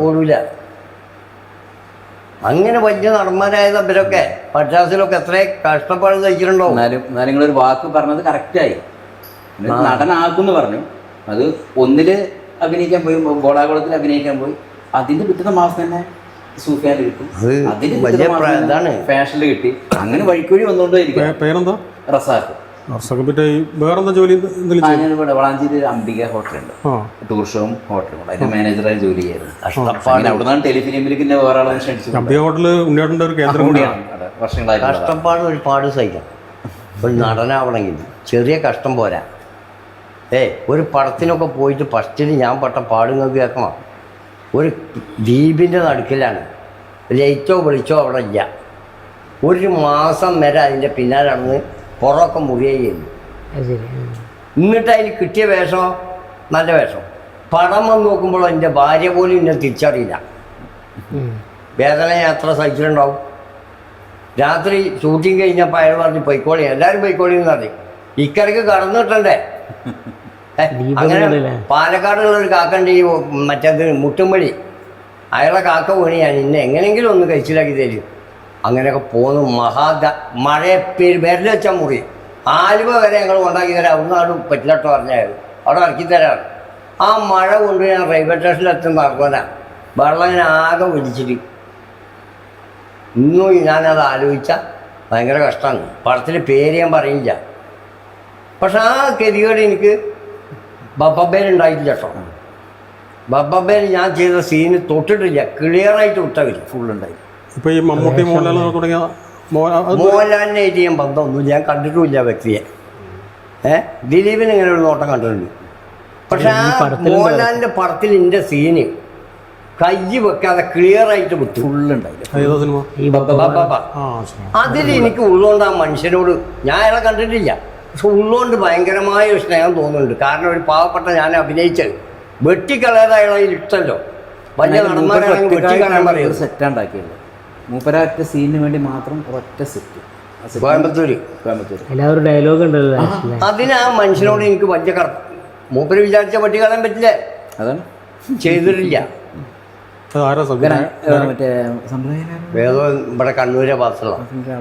ഓടൂല. അങ്ങനെ വലിയ നടന്മാരായത് അവരൊക്കെ പട്ടാസിലൊക്കെ എത്ര കഷ്ടപ്പാട് സഹിച്ചിട്ടുണ്ടോ. എന്നാലും നിങ്ങളൊരു വാക്ക് പറഞ്ഞത് കറക്റ്റായി. നടനാക്കുമെന്ന് പറഞ്ഞു. അത് ഒന്നില് അഭിനയിക്കാൻ പോയി, ബോളാകുളത്തിൽ അഭിനയിക്കാൻ പോയി. അതിന്റെ പിറ്റത്തെ മാസം തന്നെ സൂഫിയാൻ കിട്ടും, അതിന് ഫാഷനിൽ കിട്ടി. അങ്ങനെ വഴിക്കുവഴി വന്നുകൊണ്ടേയിരിക്കും. റസാഖ് വേറെന്താ ജോലി? ഞാനിവിടെ വളാഞ്ചേരി അംബിക ഹോട്ടലുണ്ട്, ടൂറിസവും ഹോട്ടലും, അതിന്റെ മാനേജറായി ജോലി ചെയ്യായിരുന്നു. അവിടെ നിന്നാണ് ടെലിഫിലിമിലേക്ക് വേറെ ആളെ ക്ഷണിച്ചു. അംബിക ഹോട്ടല് ഉണ്ണിയാട്ടിന്റെ ഒരു കേന്ദ്രം കൂടിയാണ്. വർഷങ്ങളായിട്ട് കഷ്ടപ്പാട് ഒരുപാട് സഹിക്കണം. ഒരു നടനാവണമെങ്കിൽ ചെറിയ കഷ്ടം പോരാ. ഒരു പടത്തിനൊക്കെ പോയിട്ട് ഫസ്റ്റിൽ ഞാൻ പെട്ട പാടുങ്ങൾക്ക് കേൾക്കണം. ഒരു ദ്വീപിൻ്റെ നടുക്കിലാണ്, ലൈറ്റോ വെളിച്ചോ അവിടെ ഇല്ല. 1 മാസം വരെ അതിൻ്റെ പിന്നാലെ നടന്ന് പുറമൊക്കെ മുറിയുകയുള്ളൂ. എന്നിട്ട് അതിന് കിട്ടിയ വേഷം നല്ല വേഷം. പടം വന്ന് നോക്കുമ്പോൾ എൻ്റെ ഭാര്യ പോലും എന്നെ തിരിച്ചറിയില്ല. വേദന യാത്ര സഹിച്ചിട്ടുണ്ടാവും. രാത്രി ഷൂട്ടിങ് കഴിഞ്ഞപ്പോൾ അയാൾ പറഞ്ഞ് പൊയ്ക്കോളി, എല്ലാവരും പൊയ്ക്കോളി എന്ന് പറഞ്ഞു. ഇക്കരക്ക് കടന്നു കിട്ടണ്ടേ. അങ്ങനെ പാലക്കാടുള്ള ഒരു കാക്കണ്ട്, ഈ മറ്റേത് മുട്ടുംപടി, അയാളെ കാക്ക വീണ് ഞാൻ ഇന്നെ എങ്ങനെയെങ്കിലും ഒന്ന് കഴിച്ചിലാക്കി തരും. അങ്ങനെയൊക്കെ പോന്നു. മഴയെ വിരൽ വെച്ചാൽ മുറി. ആലുവ വരെ ഞങ്ങൾ ഉണ്ടാക്കി തരാം, അവിടുന്ന് അവിടെ പറ്റില്ലട്ടോ പറഞ്ഞായിരുന്നു, അവിടെ ഇറക്കി തരാം. ആ മഴ കൊണ്ട് ഞാൻ റെയിൽവേ സ്റ്റേഷനിലെത്തുന്ന നടക്കുവാനാ, വെള്ളം ഞാൻ ആകെ വലിച്ചിട്ട്. ഇന്നും ഞാനത് ആലോചിച്ചാൽ ഭയങ്കര കഷ്ടമാണ്. പടത്തിൽ പേര് ഞാൻ പറയില്ല. പക്ഷെ ആ ഗതികേട് എനിക്ക് ബബ്ബേലുണ്ടായിട്ടില്ല കേട്ടോ. ബബ്ബേൽ ഞാൻ ചെയ്ത സീന് തൊട്ടിട്ടില്ല, ക്ലിയറായിട്ട് വിട്ടവർ ഫുള്ളുണ്ടായി. ഇപ്പൊ ഈ മമ്മൂട്ടി മോഹൻലാൽ തുടങ്ങിയ മോഹൻലാലിനായിട്ട് ഞാൻ ബന്ധമൊന്നും ഞാൻ കണ്ടിട്ടുമില്ല വ്യക്തിയെ. ദിലീപിന് ഇങ്ങനെ ഒരു നോട്ടം കണ്ടിട്ടുണ്ട്. പക്ഷെ ആ മോഹൻലാലിന്റെ പടത്തിൽ എൻ്റെ സീന് കൈ വെക്കാതെ ക്ലിയറായിട്ട് വിട്ടു. ഫുള്ളുണ്ടായി. അതിൽ എനിക്ക് ഉള്ളതുകൊണ്ട് ആ മനുഷ്യനോട് ഞാൻ അയാളെ കണ്ടിട്ടില്ല, പക്ഷെ ഉള്ളതുകൊണ്ട് ഭയങ്കരമായ ഒരു സ്നേഹം തോന്നുന്നുണ്ട്. കാരണം ഒരു പാവപ്പെട്ട ഞാൻ അഭിനയിച്ചത് വെട്ടിക്കളയാതെ അയാളെ ഇഷ്ടമല്ലോ. വലിയ നടന്മാരാണെങ്കിൽ വെട്ടിക്കളയാൻ പറയും. സെറ്റാണ്ടാക്കിയുള്ളൂ മൂപ്പരാറ്റ സീനിന് വേണ്ടി മാത്രം ഒറ്റ സെറ്റ്. കോയമ്പത്തൂര് എല്ലാവരും ഡയലോഗ് ഉണ്ടല്ലോ. അതിന് ആ മനുഷ്യനോട് എനിക്ക് വലിയ മൂപ്പര് വിചാരിച്ച വെട്ടിക്കളയാൻ പറ്റില്ല, അതാണ് ചെയ്തിട്ടില്ല. മറ്റേ ഏതോ ഇവിടെ കണ്ണൂരെ ഭാഷയുള്ള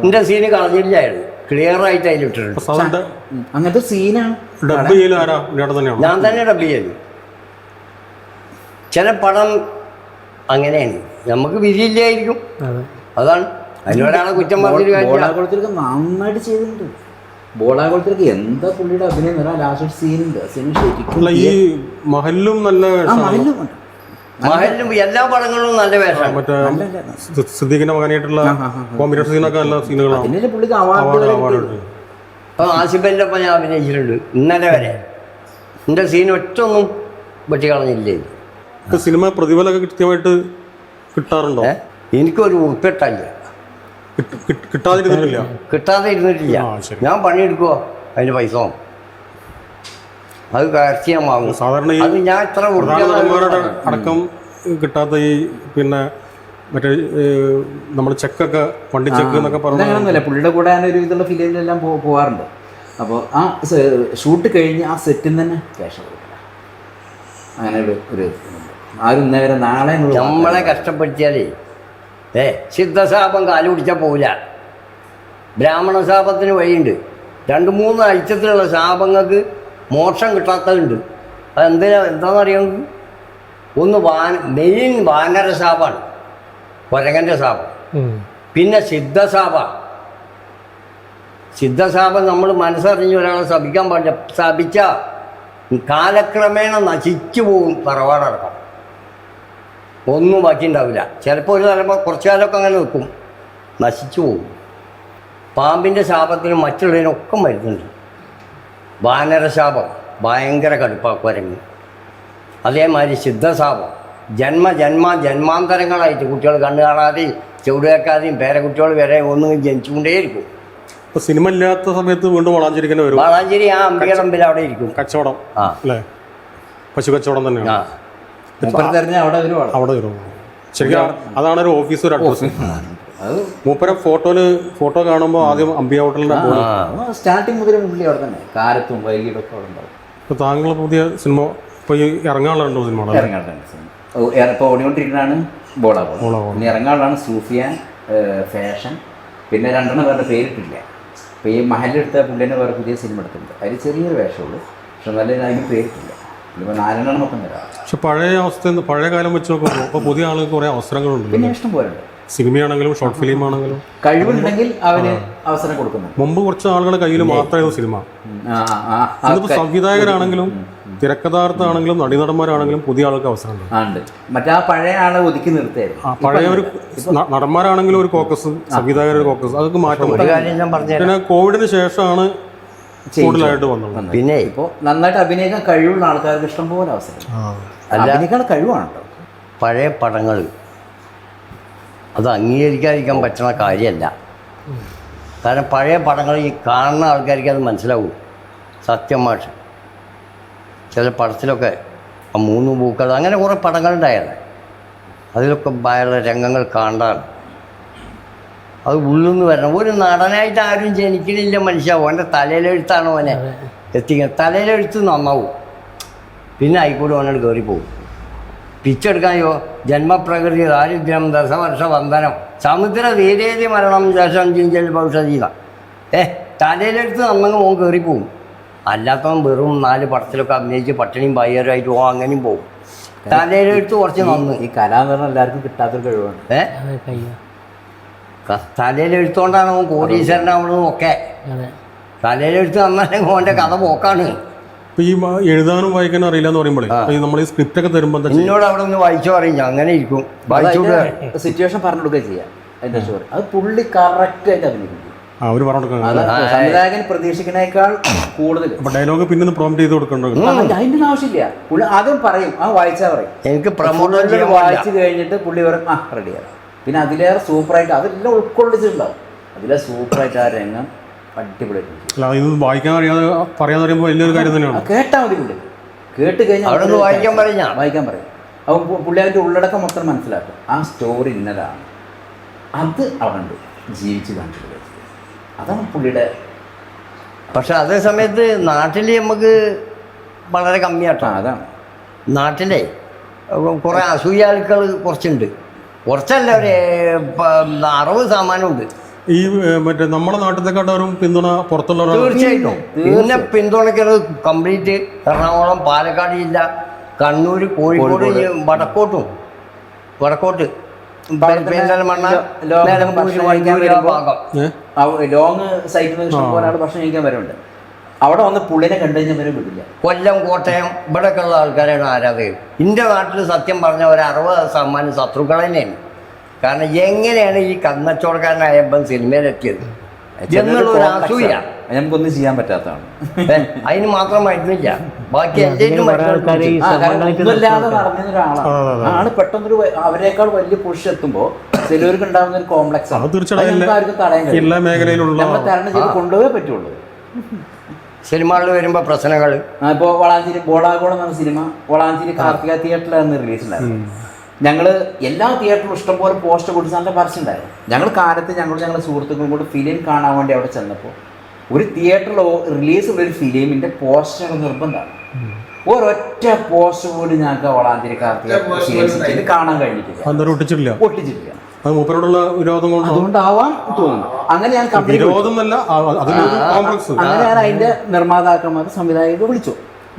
എൻ്റെ സീന് കളഞ്ഞില്ലായിരുന്നു, ക്ലിയറായിട്ട് അതിലിട്ടിട്ടുണ്ട്. അങ്ങനത്തെ സീനാണ്. ഞാൻ തന്നെ ഡബ് ചെയ്തു. ചില പടം അങ്ങനെയാണ്, നമുക്ക് വിധിയില്ലായിരിക്കും. അതാണ് അതിനൊരാളെ കുറ്റം പറഞ്ഞൊരു ബോളാകുളത്തിലൊക്കെ നന്നായിട്ട് ചെയ്തിട്ടുണ്ട്. ബോളാകുളത്തിലൊക്കെ എന്താ പുള്ളിയുടെ അഭിനയം വരാൻ ലാസ്റ്റ് സീനുണ്ട്. സീൻ ശരിക്കും ഈ മഹലും നല്ല മഹലിലും എല്ലാ പടങ്ങളിലും നല്ല വേഷം. മറ്റേ സിദ്ദീഖിന്റെ മകനായിട്ടുള്ള കോമ്പിനേഷൻ സീനൊക്കെ നല്ല സീനുകളാണ്. പുള്ളിക്ക് അവാർഡ്. അപ്പോൾ ആസിഫിൻ്റെ ഒപ്പം ഞാൻ അഭിനയിച്ചിട്ടുണ്ട് ഇന്നലെ വരെ. എൻ്റെ സീൻ ഒറ്റൊന്നും വെട്ടിക്കളഞ്ഞില്ലേ. സിനിമ പ്രതിഫലമൊക്കെ കൃത്യമായിട്ട് കിട്ടാറുണ്ടോ? എനിക്കൊരു ഉറപ്പിട്ടല്ല, കിട്ടാതെ ഇരുന്നിട്ടില്ല. ഞാൻ പണിയെടുക്കുവോ അതിൻ്റെ പൈസ അത് കറക്റ്റ് ഞാൻ വാങ്ങും. സാധാരണ അത് ഞാൻ ഇത്ര അടക്കം കിട്ടാത്ത ഈ പിന്നെ മറ്റേ നമ്മൾ ചെക്കൊക്കെ വണ്ടി ചെക്ക് എന്നൊക്കെ പറഞ്ഞു അങ്ങനെയൊന്നുമില്ല. പുള്ളിയുടെ കൂടെ ഞാൻ ഒരു വിധമുള്ള ഫിലിമിലെല്ലാം പോകാറുണ്ട്. അപ്പോൾ ആ ഷൂട്ട് കഴിഞ്ഞ് ആ സെറ്റിൽ നിന്ന് തന്നെ ക്യാഷ് കൊടുക്കണം. അങ്ങനെ ഒരു ആരും ഇന്നേവരെ നാളെ നമ്മളെ കഷ്ടപ്പെടുത്തിയാലേ സിദ്ധശാപം കാലു പിടിച്ചാൽ പോവില്ല. ബ്രാഹ്മണ ശാപത്തിന് വഴിയുണ്ട്. 2-3 അഴിച്ചത്തിലുള്ള ശാപങ്ങൾക്ക് മോക്ഷം കിട്ടാത്തതുണ്ട്. എന്താണെന്നറിയാമെങ്കിൽ ഒന്ന് മെയിൻ വാനര ശാപമാണ്, കുരങ്ങൻ്റെ ശാപം. പിന്നെ സിദ്ധശാപം നമ്മൾ മനസ്സറിഞ്ഞ് ഒരാളെ ശപിക്കാൻ പാടില്ല. ശപിച്ചാൽ കാലക്രമേണ നശിച്ചു പോകും, തറവാടടക്കം ഒന്നും ബാക്കി ഉണ്ടാവില്ല. ചിലപ്പോൾ ഒരു തലമുറ കുറച്ചു കാലമൊക്കെ അങ്ങനെ നിൽക്കും, നശിച്ചു പോകും. പാമ്പിൻ്റെ ശാപത്തിന് മറ്റുള്ളതിനൊക്കെ മരുന്നുണ്ട്. വാനരശാപം ഭയങ്കര കടുപ്പാണ് കുരങ്ങ്. അതേമാതിരി സിദ്ധശാപം ജന്മാന്തരങ്ങളായിട്ട് കുട്ടികൾ കണ്ണു കാണാതെയും ചെവിട് കേൾക്കാതെയും പേരക്കുട്ടികൾ വരെ ഒന്നും ജനിച്ചുകൊണ്ടേയിരിക്കും. ഇപ്പോൾ സിനിമ ഇല്ലാത്ത സമയത്ത് വീണ്ടും വളാഞ്ചേരിക്കന്നെ വരും. വളാഞ്ചേരി ആ അമ്പികളമ്പിൽ അവിടെ ഇരിക്കും. കച്ചവടം അല്ലേ, പശു കച്ചവടം തന്നെയാണ്. അവിടെ വരും. ശരിക്കും അതാണ് ഒരു ഓഫീസ്, ഒരു അഡ്രസ്. മൂപ്പര ഫോട്ടോ കാണുമ്പോൾ ആദ്യം അമ്പിയ ഹോട്ടലിന്റെ സ്റ്റാർട്ടിങ് മുതൽ പുള്ളി അവിടെ തന്നെ കാലത്തും വൈകിട്ടൊക്കെ അവിടെ ഉണ്ടാവും. ഇപ്പോൾ താങ്കൾ പുതിയ സിനിമ ഇപ്പോൾ ഈ ഇറങ്ങാനുണ്ടോ സിനിമ? ഇപ്പോൾ ഓടിക്കൊണ്ടിരിക്കുന്നതാണ് ബോളാബോൾ. ഇനി ഇറങ്ങാനുള്ളതാണ് സൂഫിയാൻ, ഫാഷൻ, പിന്നെ 2 പേരുടെ പേരിട്ടില്ല. ഇപ്പോൾ ഈ മഹലെടുത്ത പുള്ളിനെ വേറെ പുതിയ സിനിമ എടുത്തിട്ടുണ്ട്. അതിൽ ചെറിയൊരു വേഷമുള്ളൂ, പക്ഷെ നല്ല അതിന് പേരിട്ടില്ല. ഇപ്പോൾ 4 മൊത്തം വരാം. പക്ഷെ പഴയ കാലം വെച്ച് നോക്കുമ്പോൾ ഇപ്പോൾ പുതിയ ആളുകൾക്ക് കുറേ അവസരങ്ങളുണ്ട്. പിന്നെ ഇഷ്ടം പോലെ ഉണ്ട്. സിനിമയാണെങ്കിലും ഷോർട്ട് ഫിലിം ആണെങ്കിലും കഴിവുണ്ടെങ്കിൽ അവന് അവസരം കൊടുക്കുന്നു. മുമ്പ് കുറച്ച് ആളുകളുടെ കയ്യിൽ മാത്രമായിരുന്നു സിനിമ. ഇന്നിപ്പോൾ സംവിധായകരാണെങ്കിലും തിരക്കഥാർത്ഥമാണെങ്കിലും നടന്മാരാണെങ്കിലും പുതിയ ആൾക്ക് അവസരമുണ്ട്. മറ്റേ പഴയ ആളെ ഒതുക്കി നിർത്തിയായിരുന്നു. പഴയ ഒരു നടന്മാരാണെങ്കിലും ഒരു ഫോക്കസ്, സംവിധായകരുടെ ഫോക്കസ്, അതൊക്കെ മാറ്റം. പിന്നെ കോവിഡിന് ശേഷമാണ് കൂടുതലായിട്ട് വന്നത്. പിന്നെ ഇപ്പോൾ നന്നായിട്ട് അഭിനയിക്കാൻ കഴിവുള്ള ആൾക്കാർക്ക് ഇഷ്ടംപോലെ അവസരം. അഭിനയിക്കാൻ കഴിവാണ് കേട്ടോ. പഴയ പടങ്ങൾ അത് അംഗീകരിക്കാതിരിക്കാൻ പറ്റുന്ന കാര്യമല്ല. കാരണം പഴയ പടങ്ങൾ ഈ കാണുന്ന ആൾക്കാർക്ക് അത് മനസ്സിലാവും. സത്യമായിട്ട് ചില പടത്തിലൊക്കെ 3 പൂക്കൾ അങ്ങനെ കുറേ പടങ്ങളുണ്ടായത്, അതിലൊക്കെ ഭയങ്കര രംഗങ്ങൾ കാണാൻ അത് ഉള്ളിൽ നിന്ന് വരണം. ഒരു നടനായിട്ട് ആരും ജനിക്കണില്ല മനുഷ്യ. ഓൻ്റെ തലയിലെഴുത്താണ് ഓനെ എത്തിക്കുന്നത്. തലയിലെഴുത്ത് നന്നാവും, പിന്നെ ആയിക്കൂടെ ഓനോട് കയറിപ്പോവും. പിച്ചെടുക്കാനോ ജന്മപ്രകൃതി ദാരിദ്ര്യം ദശവർഷ വന്ദനം സമുദ്ര വീരേതി മരണം ശേഷം ചിഞ്ചൽ ഭവിഷ്യത തലയിലെടുത്ത് നമ്മങ്ങ് മോൻ കയറിപ്പോവും. അല്ലാത്തവൻ വെറും 4 പടത്തിലൊക്കെ അഭിനയിച്ച് പട്ടിണിയും ബയ്യരായിട്ട് അങ്ങനെയും പോവും. തലയിലെടുത്ത് കുറച്ച് നന്ന്. ഈ കല എന്ന് പറഞ്ഞാൽ എല്ലാവർക്കും കിട്ടാത്തൊരു കഴിവാണ്. തലയിലെടുത്തോണ്ടാണ് അവൻ കോടീശ്വരനാവണതും ഒക്കെ. തലയിലെടുത്ത് നന്നാണെങ്കിൽ ഓൻ്റെ കഥ പോക്കാണ്. ഈ എഴുതാനും വായിക്കാനും അറിയില്ല എന്ന് പറയുമ്പോഴേ നമ്മൾ ഈ സ്ക്രിപ്റ്റ് ഒക്കെ തരുമ്പോൾ എന്നോട് അവിടെ ഒന്ന് വായിച്ചു പറയും, അങ്ങനെ ഇരിക്കും. സിറ്റുവേഷൻ പറഞ്ഞു കൊടുക്കുക ചെയ്യാം. അതിന്റെ സ്റ്റോറി അത് പുള്ളി കറക്റ്റ് ആയിട്ട് അഭിനയിക്കും. സംവിധായകൻ പ്രതീക്ഷിക്കുന്നേക്കാൾ കൂടുതൽ ഡയലോഗ് പിന്നെ പ്രോംപ്റ്റ് ചെയ്ത് കൊടുക്കണ്ടോ? അതിന്റെ ആവശ്യമില്ല. പുള്ളി ആദ്യം പറയും, ആ വായിച്ചാൽ പറയും. എനിക്ക് പ്രമോദ് വായിച്ചു കഴിഞ്ഞിട്ട് പുള്ളി പറയും റെഡിയാണ്. പിന്നെ അതിലേറെ സൂപ്പറായിട്ട് അതെല്ലാം ഉൾക്കൊള്ളിച്ചിട്ടുണ്ടാവും. അതിലെ സൂപ്പറായിട്ട് ആ രംഗം അടിപൊളിയായിട്ട്. ഇത് വായിക്കാൻ അറിയാതെ പറയാന്ന് പറയുമ്പോൾ വലിയൊരു കാര്യം തന്നെയാണ്. കേട്ടാൽ മതി. പുള്ളി കേട്ട് കഴിഞ്ഞാൽ വായിക്കാൻ പറയും. അപ്പം പുള്ളി അതിൻ്റെ ഉള്ളടക്കം മൊത്തം മനസ്സിലാക്കും. ആ സ്റ്റോറി ഇന്നതാണ്, അത് അവിടെ ഉണ്ട്, ജീവിച്ച് കാണിച്ചത്. അതാണ് പുള്ളിയുടെ. പക്ഷെ അതേ സമയത്ത് നാട്ടിൽ നമുക്ക് വളരെ കമ്മിയായിട്ടാണ്. അതാണ് നാട്ടിലെ കുറേ അസൂയാലുക്കൾ കുറച്ചുണ്ട്. കുറച്ചല്ല, ഒരു 60% ഉണ്ട്. ഈ മറ്റേ നമ്മുടെ നാട്ടിലെക്കാട്ടും പിന്തുണ പുറത്തുള്ള തീർച്ചയായിട്ടും. പിന്നെ പിന്തുണയ്ക്കുന്നത് കംപ്ലീറ്റ് എറണാകുളം, പാലക്കാട് ജില്ല, കണ്ണൂർ, കോഴിക്കോട്, വടക്കോട്ട് ലോങ് സൈറ്റിൽ നിന്ന് ഇഷ്ടം പോലെ ഭക്ഷണം കഴിക്കാൻ വരുന്നുണ്ട്. അവിടെ വന്ന് പുള്ളിനെ കണ്ടു കഴിഞ്ഞാൽ വരെ വിടില്ല. കൊല്ലം, കോട്ടയം ഇവിടെയൊക്കെ ഉള്ള ആൾക്കാരാണ് ആരാധകർ. എൻ്റെ നാട്ടിൽ സത്യം പറഞ്ഞ ഒരു 60% ശത്രുക്കൾ തന്നെയാണ്. കാരണം എങ്ങനെയാണ് ഈ കന്നച്ചവടക്കാരനായപ്പം സിനിമയിലെത്തിയത് എന്നുള്ളൊരു അസൂയ നമുക്കൊന്നും ചെയ്യാൻ പറ്റാത്തതാണ്. അതിന് മാത്രമായിരുന്നില്ല, ബാക്കി എന്തെങ്കിലും ഒന്നുമില്ലാതെ നടന്ന ഒരാളാണ്. ആള് പെട്ടെന്നൊരു അവരെക്കാൾ വലിയ പുഷ് എത്തുമ്പോൾ ചിലവർക്ക് ഉണ്ടാകുന്ന ഒരു കോംപ്ലക്സ് ആണ്. ആർക്കും തടയാൻ കഴിയും. നമ്മൾ തരണം ചെയ്ത് കൊണ്ടുപോയേ പറ്റുള്ളൂ. സിനിമകളിൽ വരുമ്പോൾ പ്രശ്നങ്ങൾ. ഇപ്പോൾ വളാഞ്ചേരി ബോളാഗോളം എന്ന സിനിമ വളാഞ്ചേരി കാർത്തിക തിയേറ്ററിലായിരുന്നു റിലീസ് ഉണ്ടായിരുന്നു. ഞങ്ങൾ എല്ലാ തിയേറ്ററിലും ഇഷ്ടംപോലെ പോസ്റ്റർ കൊടുത്ത് നല്ല പരസ്യം ഉണ്ടായിരുന്നു. ഞങ്ങൾ കാലത്ത് ഞങ്ങളുടെ സുഹൃത്തുക്കളും കൂടി ഫിലിം കാണാൻ വേണ്ടി അവിടെ ചെന്നപ്പോൾ ഒരു തിയേറ്ററിൽ റിലീസുള്ള ഒരു ഫിലിമിൻ്റെ പോസ്റ്റർ നിർബന്ധമാണ്. ഒരൊറ്റ പോസ്റ്റർ പോലും ഞങ്ങൾക്ക് വളാഞ്ചേരി കാർത്തിക കാണാൻ കഴിഞ്ഞിട്ടില്ല, ഒട്ടിച്ചിട്ടില്ല. അതുകൊണ്ടാവാൻ തോന്നുന്നു. അങ്ങനെ ഞാൻ അതിന്റെ നിർമ്മാതാക്കന്മാർ സംവിധായകർ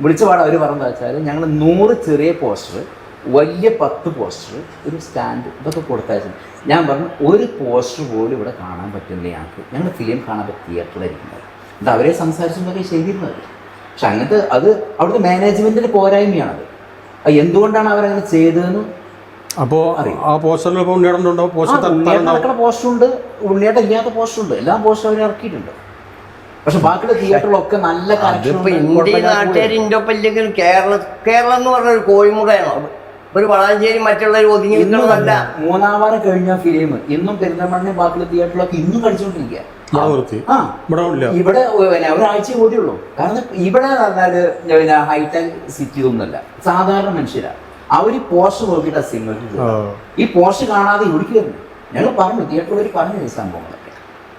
വിളിച്ച പാടെ അവർ പറഞ്ഞതെന്ന് വെച്ചാൽ ഞങ്ങൾ 100 ചെറിയ പോസ്റ്റർ, വലിയ 10 പോസ്റ്റർ, ഒരു സ്റ്റാൻഡ് ഇതൊക്കെ കൊടുത്തയച്ചു. ഞാൻ പറഞ്ഞു ഒരു പോസ്റ്റർ പോലും ഇവിടെ കാണാൻ പറ്റുന്നില്ല ഞങ്ങൾ ഫിലിം കാണാൻ തിയേറ്ററിലിരിക്കുന്നത്. ഇത് അവരെ സംസാരിച്ചതൊക്കെ ചെയ്തിരുന്നത്. പക്ഷെ അങ്ങനത്തെ അത് അവിടുത്തെ മാനേജ്മെന്റിന്റെ പോരായ്മയാണത്. എന്തുകൊണ്ടാണ് അവരങ്ങനെ ചെയ്തതെന്ന് അപ്പോൾ ആ പോസ്റ്ററിൽ നടക്കുന്ന പോസ്റ്ററുണ്ട്, ഉണ്ണിയേട്ടൻ ഇല്ലാത്ത പോസ്റ്ററുണ്ട്, എല്ലാ പോസ്റ്ററും അവർ ഇറക്കിയിട്ടുണ്ട്. പക്ഷെ ബാക്കിയുള്ള തിയേറ്ററിലൊക്കെ നല്ല നാട്ടുകാരില്ലെങ്കിൽ കേരളം എന്ന് പറഞ്ഞൊരു കോഴിമുടയാണ്. ഒരു വളാഞ്ചേരി മറ്റുള്ളവർ ഒതുങ്ങി നിൽക്കുന്നതല്ല. 3-ാം വാരം കഴിഞ്ഞ ഫിലിം ഇന്നും പെരുന്തൽമണ്ണ ബാക്കിയുള്ള തിയേറ്ററിലൊക്കെ ഇന്നും കളിച്ചുകൊണ്ടിരിക്കുക. ഇവിടെ ഒരാഴ്ച കൂടിയുള്ളൂ. കാരണം ഇവിടെ പറഞ്ഞാല് ഹൈടെക് സിറ്റി ഒന്നുമല്ല, സാധാരണ മനുഷ്യരാണ്. അവർ പോസ്റ്റർ നോക്കിയിട്ട് സിനിമ ഈ പോസ്റ്റർ കാണാതെ ഇവിടേക്ക് വരുന്നു. ഞങ്ങൾ പറഞ്ഞു, തിയേറ്ററിൽ പറഞ്ഞു ഈ സംഭവങ്ങളൊക്കെ.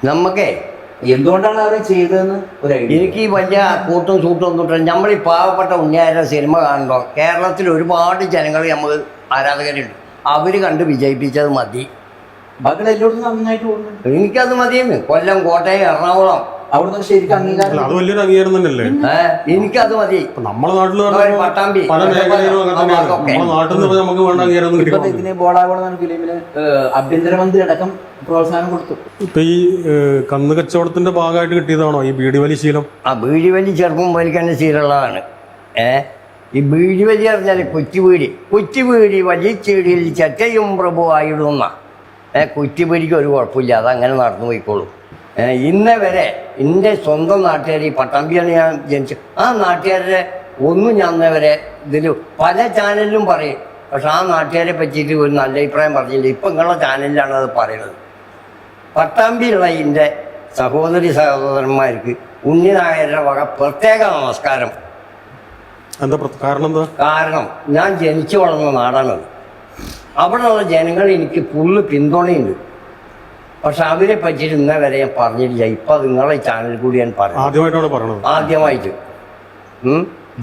നമുക്കേ എന്തുകൊണ്ടാണ് അവരെ ചെയ്തതെന്ന് ഒരു ഐഡിയ. എനിക്ക് വലിയ കൂട്ടും സൂട്ടും ഒന്നും. നമ്മൾ ഈ പാവപ്പെട്ട ഉണ്ണിയാരുടെ സിനിമ കാണുമ്പോൾ കേരളത്തിൽ ഒരുപാട് ജനങ്ങൾ നമുക്ക് ആരാധകരുണ്ട്. അവർ കണ്ട് വിജയിപ്പിച്ചത് മതി. ബാക്കി എല്ലായിടത്തും നന്നായിട്ട് പോകുന്നുണ്ട്. എനിക്കത് മതിയെന്ന്. കൊല്ലം, കോട്ടയം, എറണാകുളം അവിടുന്ന് ശരിക്കും അംഗീകാരം. അത് വലിയൊരു അംഗീകാരം തന്നെയല്ലേ. എനിക്കത് മതി. നമ്മളെ നാട്ടിൽ പട്ടാമ്പി ഇതിന് ബോളാവോളം ഫിലിമിന് ആഭ്യന്തരമന്ത്രി അടക്കം പ്രോത്സാഹനം കൊടുത്തു. ഇപ്പൊ ഈ കന്ന് കച്ചവടത്തിന്റെ ഭാഗമായിട്ട് കിട്ടിയതാണോ ഈ ബീഡി വലി ശീലം? ആ ബീഡി വലി ചെറുപ്പം വലിക്കേണ്ട ശീലമുള്ളതാണ്. ഈ ബീഡി വലി പറഞ്ഞാൽ കുറ്റിബീഡി വലിച്ചീടിയിൽ ചറ്റയും പ്രഭു ആയിടുന്ന കുറ്റിബീഡിക്ക് ഒരു കുഴപ്പമില്ല, അതങ്ങനെ നടന്നു പോയിക്കോളും. ഇന്നേ വരെ എൻ്റെ സ്വന്തം നാട്ടുകാർ, ഈ പട്ടാമ്പിയാണ് ഞാൻ ജനിച്ചത്, ആ നാട്ടുകാരുടെ ഒന്നും ഞാൻ ഇന്നേവരെ ഇതിൽ പല ചാനലിലും പറയും. പക്ഷെ ആ നാട്ടുകാരെ പറ്റിയിട്ട് ഒരു നല്ല അഭിപ്രായം പറഞ്ഞില്ല. ഇപ്പം നിങ്ങളുടെ ചാനലിലാണ് അത് പറയുന്നത്. പട്ടാമ്പിയുള്ള എൻ്റെ സഹോദരി സഹോദരന്മാർക്ക് ഉണ്ണിനായരുടെ വക പ്രത്യേക നമസ്കാരം. കാരണം ഞാൻ ജനിച്ചു വളർന്ന നാടാണത്. അവിടെയുള്ള ജനങ്ങൾ എനിക്ക് ഫുള്ള് പിന്തുണയുണ്ട്. പക്ഷെ അവരെ പറ്റിയിട്ട് ഇന്നേ വരെ ഞാൻ പറഞ്ഞിട്ടില്ല. ഇപ്പം അത് നിങ്ങളെ ചാനലിൽ കൂടി ഞാൻ പറഞ്ഞു, ആദ്യമായിട്ട്.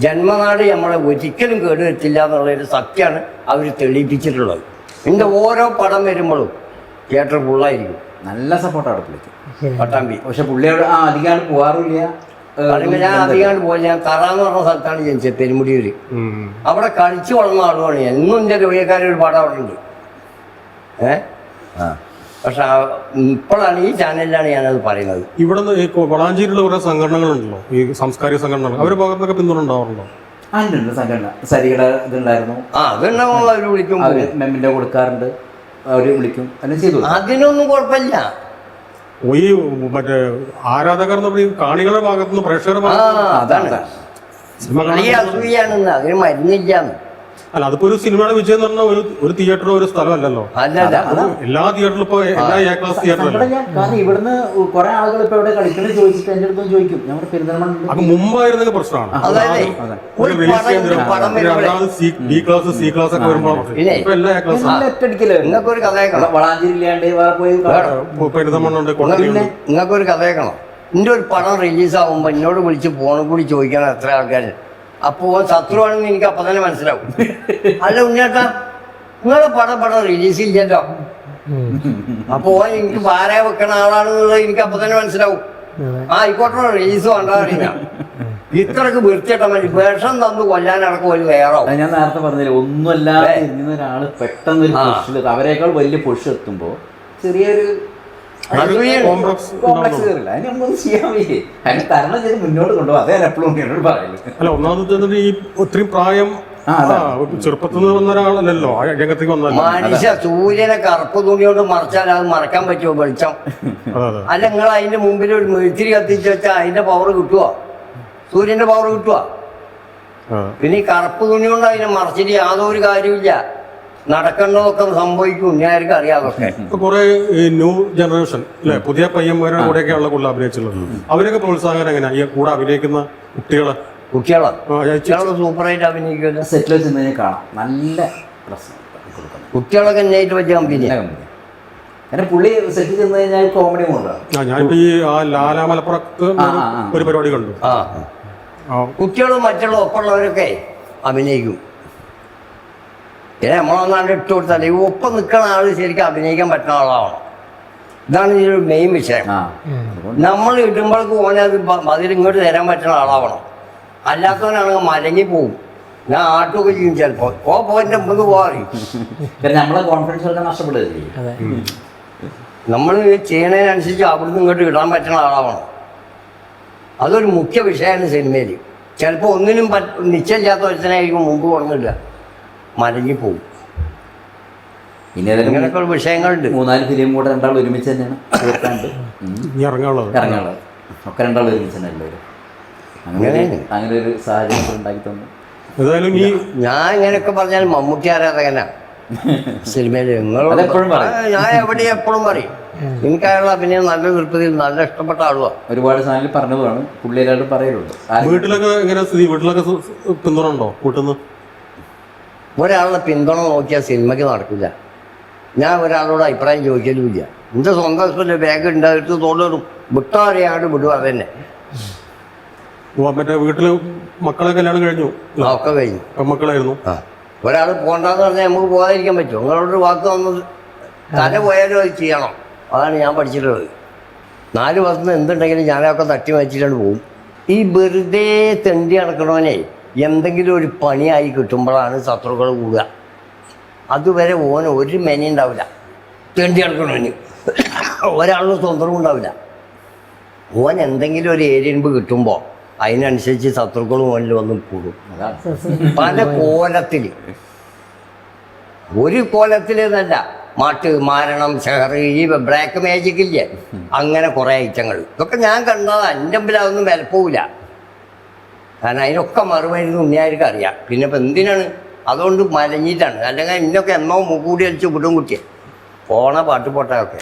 ജന്മനാട് നമ്മളെ ഒരിക്കലും കേടുവരുത്തില്ല എന്നുള്ളൊരു സത്യമാണ് അവർ തെളിയിപ്പിച്ചിട്ടുള്ളത്. എൻ്റെ ഓരോ പടം വരുമ്പോഴും തിയേറ്റർ ഫുള്ളായിരിക്കും. നല്ല സപ്പോർട്ടാണ് പുള്ളിക്ക് പട്ടാമ്പി. പക്ഷെ പുള്ളിയോട് അധികം പോകാറില്ല. ഞാൻ അധികം പോയില്ല. ഞാൻ തറാന്ന് പറഞ്ഞ സ്ഥലത്താണ് ജനിച്ചത്, പെരുമുടിയൂര്. അവിടെ കളിച്ചു വളർന്ന ആളുമാണ്. എന്നും എൻ്റെ രോഗിക്കാരൊരു പടം അവിടെ ഉണ്ട്. പക്ഷെ ഇപ്പോഴാണ് ഈ ചാനലിലാണ് ഞാനത് പറയുന്നത്. ഇവിടെ വളാഞ്ചേരിയിലുള്ള കുറെ സംഘടനകളുണ്ടല്ലോ, ഈ സാംസ്കാരിക സംഘടനകൾ, അവരുടെ ഭാഗത്തൊക്കെ പിന്തുണ ഉണ്ടാവാറുണ്ടോ? അതിനുണ്ട് സംഘടന. സരിയുടെ ഇതുണ്ടായിരുന്നു, അതുണ്ടാവും. അവർ വിളിക്കും, മെമ്മിൻ്റെ കൊടുക്കാറുണ്ട്, അവർ വിളിക്കും, അതിന് ചെയ്തു. അതിനൊന്നും കുഴപ്പമില്ല. ഈ മറ്റേ ആരാധകർ എന്ന് പറയും, കാണികളുടെ ഭാഗത്തുനിന്ന് പ്രേക്ഷകരുടെ അതാണ് അസൂയാണെന്ന്. അതിന് മരുന്നില്ലാന്ന്. അല്ല, അതിപ്പോ ഒരു സിനിമയുടെ വിജയം എന്ന് പറഞ്ഞാൽ ഒരു തിയേറ്ററോ ഒരു സ്ഥലമല്ലല്ലോ. എല്ലാ തിയേറ്ററിലും ഇപ്പൊ എല്ലാ എ ക്ലാസ് തിയേറ്ററിലും. കാരണം ഇവിടുന്ന് കുറെ ആളുകൾ ഇപ്പൊ ഇവിടെ കളിക്കണ ചോദിച്ചിട്ട് എന്റെ അടുത്തും ചോദിക്കും. ഞങ്ങളുടെ പെരുന്തൽമണ്ണ അത് മുമ്പായിരുന്ന പ്രശ്നമാണ്. ബി ക്ലാസ് സി ക്ലാസ് ഒക്കെ വരുമ്പോൾ എല്ലാ എ ക്ലാസ് വളാഞ്ചേരിയില്ലാണ്ട് വേറെ പോയി പെരുന്തൽമണ്ണ ഉണ്ട്. നിങ്ങൾക്കൊരു കഥ കേൾക്കണം. എൻ്റെ ഒരു പടം റിലീസാകുമ്പോൾ എന്നോട് വിളിച്ച് ഫോണിൽ കൂടി ചോദിക്കണം എത്ര ആൾക്കാർ. അപ്പോൾ ശത്രുവാണെന്ന് എനിക്ക് അപ്പം തന്നെ മനസ്സിലാവും. അല്ല ഉണ്ണിയേട്ടാ, നിങ്ങളെ പടം റിലീസ് ഇല്ലല്ലോ. അപ്പോൾ എനിക്ക് ഭാര്യ വെക്കണ ആളാണെന്നുള്ളത് എനിക്ക് അപ്പം തന്നെ മനസ്സിലാവും. ആയിക്കോട്ടെ, റിലീസ് വേണ്ട. ഇത്രക്ക് വൃത്തിയിട്ട മതി വേഷം തന്നു കൊല്ലാനടക്കം ഒരു വേറോ. ഞാൻ നേരത്തെ പറഞ്ഞില്ല, ഒന്നുമല്ലാതെ ഇരുന്ന ഒരാള് പെട്ടെന്ന് ഒരു പൊഷ്, അവരെക്കാൾ വലിയ പൊഷ് എത്തുമ്പോൾ ചെറിയൊരു കോംപ്ലക്സ് കയറില്ല. അതിനൊന്നും ചെയ്യാൻ വയ്യേ. അതിന് തരണം ചെയ്ത് മുന്നോട്ട് കൊണ്ടുപോകും. അതേ എപ്പോഴും എന്നോട് പറയുന്നത്. അല്ല, ഒന്നാമത് ഈ ഒത്തിരി പ്രായം ചെറുപ്പത്തിൽ നിന്ന് വന്ന ഒരാളല്ലല്ലോ രംഗത്തേക്ക് വന്നല്ലോ. മനുഷ്യ സൂര്യനെ കറുപ്പ് തുണി കൊണ്ട് മറച്ചാൽ അത് മറക്കാൻ പറ്റുമോ? വെളിച്ചം അല്ല, നിങ്ങൾ അതിന്റെ മുമ്പിൽ ഒരു മെഴുത്തിരി കത്തിച്ച് വെച്ചാൽ അതിന്റെ പവർ കിട്ടുവോ? സൂര്യന്റെ പവർ കിട്ടുവോ? പിന്നെ ഈ കറുപ്പ് തുണി കൊണ്ട് അതിനെ മറച്ചിട്ട് യാതൊരു കാര്യമില്ല. നടക്കേണ്ടതൊക്കെ സംഭവിക്കും. ഞാനൊക്കെ അറിയാതൊക്കെ. ഇപ്പൊ കുറെ ന്യൂ ജനറേഷൻ അല്ലെ, പുതിയ പയ്യന്മാരുടെ കൂടെയൊക്കെയുള്ള കൂടുതൽ അഭിനയിച്ചുള്ളത്. അവരൊക്കെ പ്രോത്സാഹനം എങ്ങനെയാ ഈ കൂടെ അഭിനയിക്കുന്ന കുട്ടികളെ സൂപ്പറായിട്ട് അഭിനയിക്കുമല്ലോ. സെറ്റിൽ വെച്ച് കാണാം. നല്ല പ്രശ്നം കൊടുക്കുന്നത് കുട്ടികളൊക്കെ എന്നായിട്ട് പറ്റിയ കമ്പനി. കാരണം പുള്ളി സെറ്റ് ചെന്ന് കഴിഞ്ഞാൽ കോമഡി കൊണ്ടാണ്. ഞാനിപ്പോ ഈ ആ ലാലാമലപ്പുറത്ത് ഒരു പരിപാടി കണ്ടു. കുട്ടികളും മറ്റുള്ള ഒപ്പമുള്ളവരൊക്കെ അഭിനയിക്കും. പിന്നെ നമ്മളൊന്നാണ്ട് ഇട്ട് കൊടുത്താൽ ഈ ഒപ്പം നിൽക്കുന്ന ആൾ ശരിക്കും അഭിനയിക്കാൻ പറ്റുന്ന ആളാവണം. ഇതാണ് ഇതിലൊരു മെയിൻ വിഷയം. നമ്മൾ ഇടുമ്പോഴേക്ക് ഓനത് അതിലിങ്ങോട്ട് തരാൻ പറ്റുന്ന ആളാവണം. അല്ലാത്തവനാണെങ്കിൽ മലങ്ങി പോവും. ഞാൻ ആട്ടുമൊക്കെ ചെയ്യും ചിലപ്പോൾ. പോയിന്റ് മുമ്പ് പോകാറി നമ്മളെ കോൺഫിഡൻസ് നഷ്ടപ്പെടുകയില്ലേ. നമ്മൾ ചെയ്യണതിനനുസരിച്ച് അവിടുന്ന് ഇങ്ങോട്ട് ഇടാൻ പറ്റുന്ന ആളാവണം. അതൊരു മുഖ്യ വിഷയമാണ് സിനിമയിൽ. ചിലപ്പോൾ ഒന്നിനും നിശ്ചയമില്ലാത്ത ഒരുത്തനായിരിക്കും മുമ്പ് കൊടുന്നില്ല, മലങ്ങി പോവും. ഇനി ഇങ്ങനെയൊക്കെ വിഷയങ്ങളുണ്ട്. 3-4 ഫിലിം കൂടെ രണ്ടാൾ ഒരുമിച്ച് തന്നെയാണ് തീർക്കാണ്ട് ഇറങ്ങാനുള്ളത്. ഒക്കെ രണ്ടാൾ ഒരുമിച്ച് തന്നെ എല്ലാവരും. അങ്ങനെ ഒരു സാഹചര്യം ഉണ്ടാക്കി തന്നു. ഏതായാലും ഈ ഞാൻ ഇങ്ങനെയൊക്കെ പറഞ്ഞാൽ മമ്മൂട്ടി ആരാധകനാ സിനിമയിൽ. ഞാൻ എവിടെ എപ്പോഴും പറയും എനിക്കയാളുടെ അഭിനയം നല്ല തൃപ്തിയിൽ നല്ല ഇഷ്ടപ്പെട്ട ആളുമാണ്. ഒരുപാട് സാധനങ്ങൾ പറഞ്ഞതാണ് പുള്ളി എല്ലാവരും പറയലുണ്ട്. വീട്ടിലൊക്കെ എങ്ങനെ സ്ഥിതി? വീട്ടിലൊക്കെ പിന്തുണ ഉണ്ടോ വീട്ടിൽ? ഒരാളുടെ പിന്തുണ നോക്കിയാൽ സിനിമയ്ക്ക് നടക്കില്ല. ഞാൻ ഒരാളോട് അഭിപ്രായം ചോദിക്കലുമില്ല. എൻ്റെ സ്വന്തം ഇഷ്ടം ബാഗ് ഉണ്ടായിട്ട് തോന്നിടും. വിട്ടാറിയാണ്ട് വിടുക. അതന്നെ. മറ്റേ വീട്ടില് മക്കളെ കല്യാണം കഴിഞ്ഞു? ഒക്കെ കഴിഞ്ഞു. മക്കളായിരുന്നു. ഒരാൾ പോകണ്ടെന്ന് പറഞ്ഞാൽ നമുക്ക് പോകാതിരിക്കാൻ പറ്റുമോ? നിങ്ങളോടൊരു വാക്ക് തന്നത് തല പോയാലും അത് ചെയ്യണം. അതാണ് ഞാൻ പഠിച്ചിട്ടുള്ളത്. 4 വർഷം എന്തുണ്ടെങ്കിലും ഞാനൊക്കെ തട്ടി വെച്ചിട്ടാണ് പോകും. ഈ വെറുതെ തെണ്ടി നടക്കണവനെ എന്തെങ്കിലും ഒരു പണിയായി കിട്ടുമ്പോഴാണ് ശത്രുക്കൾ കൂടുക. അതുവരെ ഓന് ഒരു മെനി ഉണ്ടാവില്ല. തെണ്ടി നടക്കണവന് ഒരാളുടെ സ്വന്തം ഉണ്ടാവില്ല. ഓൻ എന്തെങ്കിലും ഒരു ഏരിയമ്പ് കിട്ടുമ്പോൾ അതിനനുസരിച്ച് ശത്രുക്കളും ഓനിൽ വന്ന് കൂടും. പല കോലത്തിൽ. ഒരു കോലത്തിലെന്നല്ല, മാട്ട്, മാരണം, ഷെഹർ, ഈ ബ്ലാക്ക് മാജിക് ഇല്ലേ, അങ്ങനെ കുറേ ഐറ്റങ്ങൾ. ഇതൊക്കെ ഞാൻ കണ്ടത്. എൻ്റെ മുമ്പിൽ അതൊന്നും വിലപ്പോവില്ല. കാരണം അതിനൊക്കെ മറുമരുന്ന് ഉണ്ണിയായിരിക്കും അറിയാം. പിന്നെ ഇപ്പം എന്തിനാണ്? അതുകൊണ്ട് മലഞ്ഞിട്ടാണ്. അല്ലെങ്കിൽ ഇന്നൊക്കെ എന്നോ മുക്കൂടി അടിച്ച് വിടും കുട്ടിയെ പോണ പാട്ടുപോട്ടൊക്കെ.